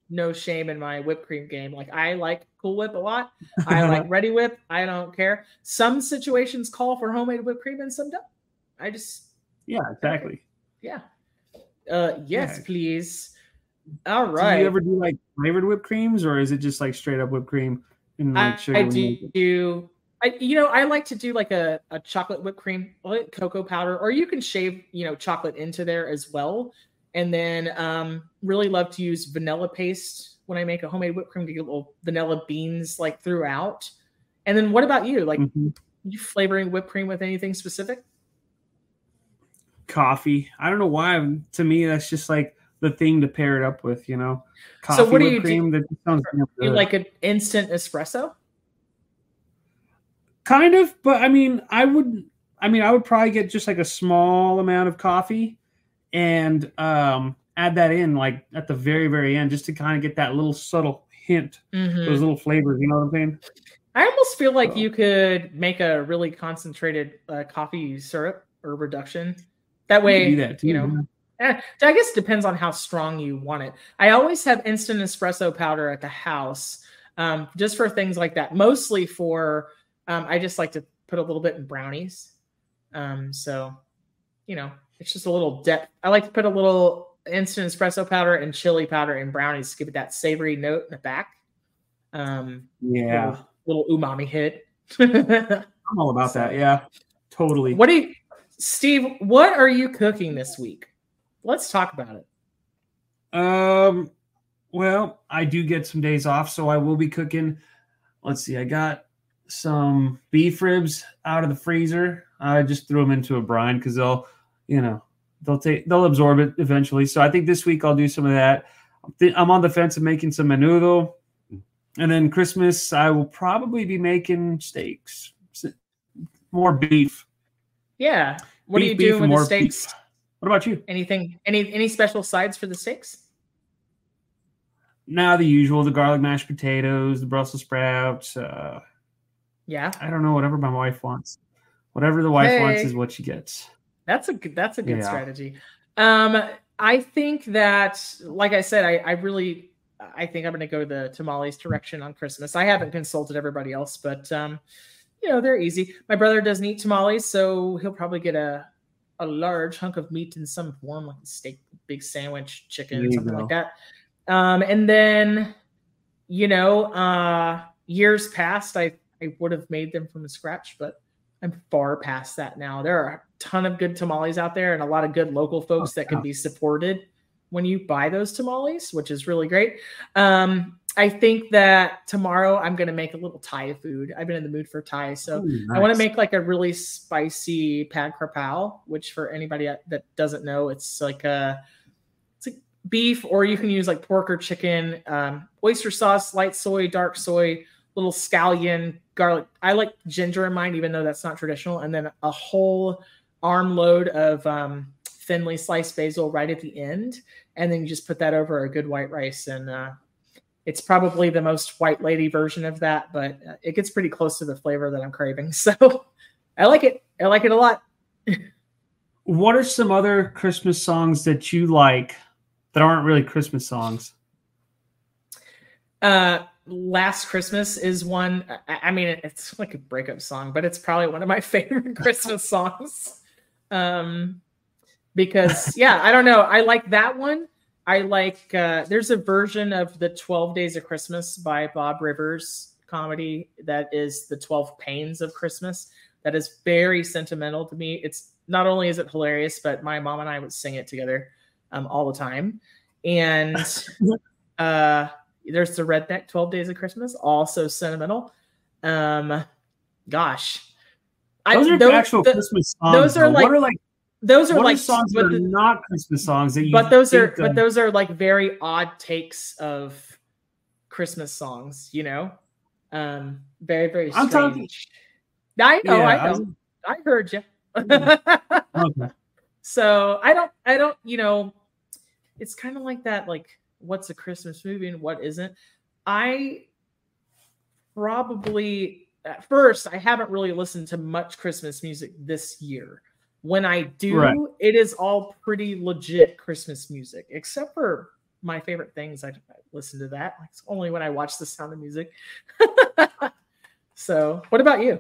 no shame in my whipped cream game. Like I like Cool Whip a lot. I like Ready Whip. I don't care. Some situations call for homemade whipped cream and some don't. Yeah, exactly. Yeah. Yes, please. All right. Do you ever do like flavored whipped creams, or is it just like straight up whipped cream and like sugar? I like to do like a chocolate whipped cream, like cocoa powder, or you can shave, chocolate into there as well. And then really love to use vanilla paste when I make a homemade whipped cream to get little vanilla beans like throughout. And then what about you? Like, you flavoring whipped cream with anything specific? Coffee. I don't know why. To me, that's just like the thing to pair it up with, Coffee, so what do whipped you cream. do? That sounds you like an instant espresso? Kind of, but I would probably get just like a small amount of coffee and add that in like at the very, very end, just to kind of get that little subtle hint, those little flavors. You know what I'm saying? I almost feel like you could make a really concentrated coffee syrup or reduction. That way, do that too, I guess it depends on how strong you want it. I always have instant espresso powder at the house, just for things like that. Mostly for, I just like to put a little bit in brownies. So, it's just a little depth. I like to put a little instant espresso powder and chili powder in brownies to give it that savory note in the back. Little umami hit. I'm all about that. Yeah, totally. Steve, what are you cooking this week? Let's talk about it. Well, I do get some days off, so I will be cooking. Let's see. I got some beef ribs out of the freezer. I just threw them into a brine because they'll absorb it eventually. So I think this week I'll do some of that. I'm on the fence of making some menudo. And then Christmas, I will probably be making steaks. More beef. Yeah. What are you doing with the steaks? Beef. What about you? Anything? Any special sides for the steaks? Now the usual: the garlic mashed potatoes, the Brussels sprouts. Yeah. I don't know. Whatever my wife wants. Whatever the wife wants is what she gets. That's a good strategy. I think that, like I said, I think I'm going to go the tamales direction on Christmas. I haven't consulted everybody else, but they're easy. My brother doesn't eat tamales, so he'll probably get a a large hunk of meat in some form, like a steak, big sandwich, chicken, something like that. And then, years past, I would have made them from scratch, but I'm far past that now. There are a ton of good tamales out there and a lot of good local folks that can be supported when you buy those tamales, which is really great. I think that tomorrow I'm going to make a little Thai food. I've been in the mood for Thai. So nice. I want to make like a really spicy pad krapao, which for anybody that doesn't know, it's like beef, or you can use like pork or chicken, oyster sauce, light soy, dark soy, little scallion, garlic. I like ginger in mine, even though that's not traditional. And then a whole armload of thinly sliced basil right at the end. And then you just put that over a good white rice. And it's probably the most white lady version of that, but it gets pretty close to the flavor that I'm craving. So I like it. I like it a lot. What are some other Christmas songs that you like that aren't really Christmas songs? Last Christmas is one. I mean, it's like a breakup song, but it's probably one of my favorite Christmas songs. Because I don't know. I like that one. I like, there's a version of the 12 Days of Christmas by Bob Rivers comedy that is the 12 Pains of Christmas. That is very sentimental to me. It's not only is it hilarious, but my mom and I would sing it together all the time. And there's the Redneck 12 Days of Christmas, also sentimental. Gosh. Those are actual Christmas songs. Those are like, those are like songs that are not Christmas songs that you. But those are like very odd takes of Christmas songs, very, very strange. I'm talking. I know. I heard you. Okay. So I don't. It's kind of like that. Like, what's a Christmas movie and what isn't? I probably at first I haven't really listened to much Christmas music this year. When I do, It is all pretty legit Christmas music, except for my favorite things. I listen to that. It's only when I watch The Sound of Music. So, what about you?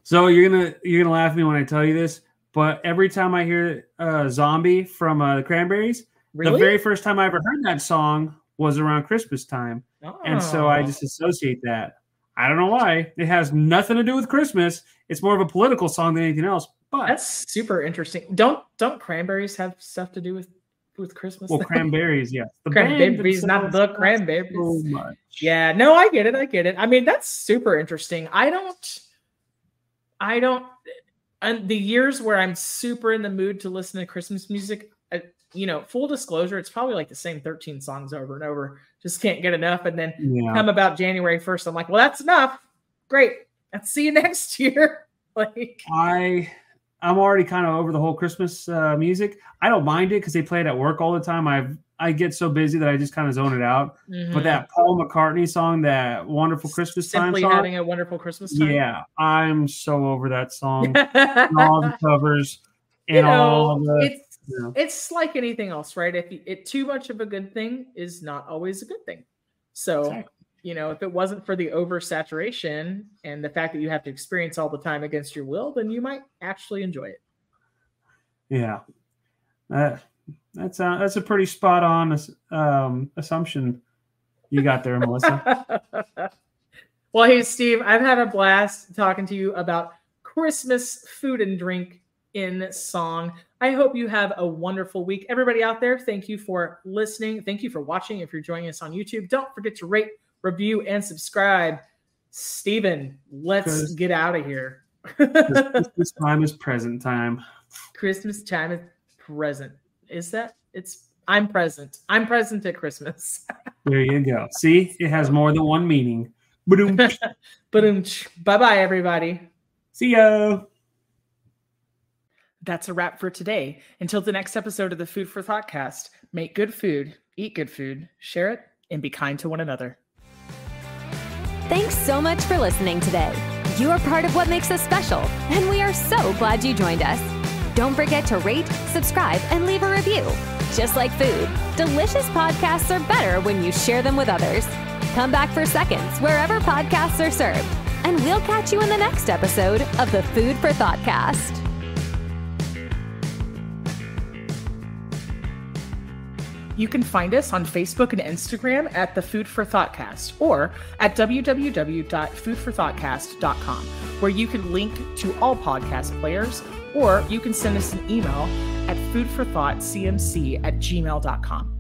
So you're gonna laugh at me when I tell you this, but every time I hear "Zombie" from the Cranberries, the very first time I ever heard that song was around Christmas time, and so I just associate that. I don't know why. It has nothing to do with Christmas. It's more of a political song than anything else. But that's super interesting. Don't Cranberries have stuff to do with Christmas? Well, Cranberries, yes. The Cranberries, not the Cranberries. So much. Yeah, no, I get it. I mean, that's super interesting. I don't. And the years where I'm super in the mood to listen to Christmas music, full disclosure, it's probably like the same 13 songs over and over. Just can't get enough. And then come about January 1st, I'm like, well, that's enough. Great. I'll see you next year. Like I'm already kind of over the whole Christmas music. I don't mind it because they play it at work all the time. I get so busy that I just kind of zone it out. Mm-hmm. But that Paul McCartney song, that Wonderful Christmas Time song. Simply Having a Wonderful Christmas Time. Yeah, I'm so over that song. And all the covers and all the... It's like anything else, right? If too much of a good thing is not always a good thing. So, exactly. If it wasn't for the oversaturation and the fact that you have to experience all the time against your will, then you might actually enjoy it. Yeah. That's a pretty spot on assumption you got there, Melissa. Well, hey, Steve, I've had a blast talking to you about Christmas food and drink in song. I hope you have a wonderful week. Everybody out there, thank you for listening. Thank you for watching. If you're joining us on YouTube, don't forget to rate, review, and subscribe. Steven, let's get out of here. Christmas time is present time. Christmas time is present. Is that? I'm present. I'm present at Christmas. There you go. See, it has more than one meaning. Bye-bye, everybody. See ya. That's a wrap for today. Until the next episode of the Food for Thoughtcast, make good food, eat good food, share it, and be kind to one another. Thanks so much for listening today. You are part of what makes us special, and we are so glad you joined us. Don't forget to rate, subscribe, and leave a review. Just like food, delicious podcasts are better when you share them with others. Come back for seconds wherever podcasts are served, and we'll catch you in the next episode of the Food for Thoughtcast. You can find us on Facebook and Instagram at the Food For Thoughtcast or at www.foodforthoughtcast.com, where you can link to all podcast players, or you can send us an email at foodforthoughtcmc@gmail.com.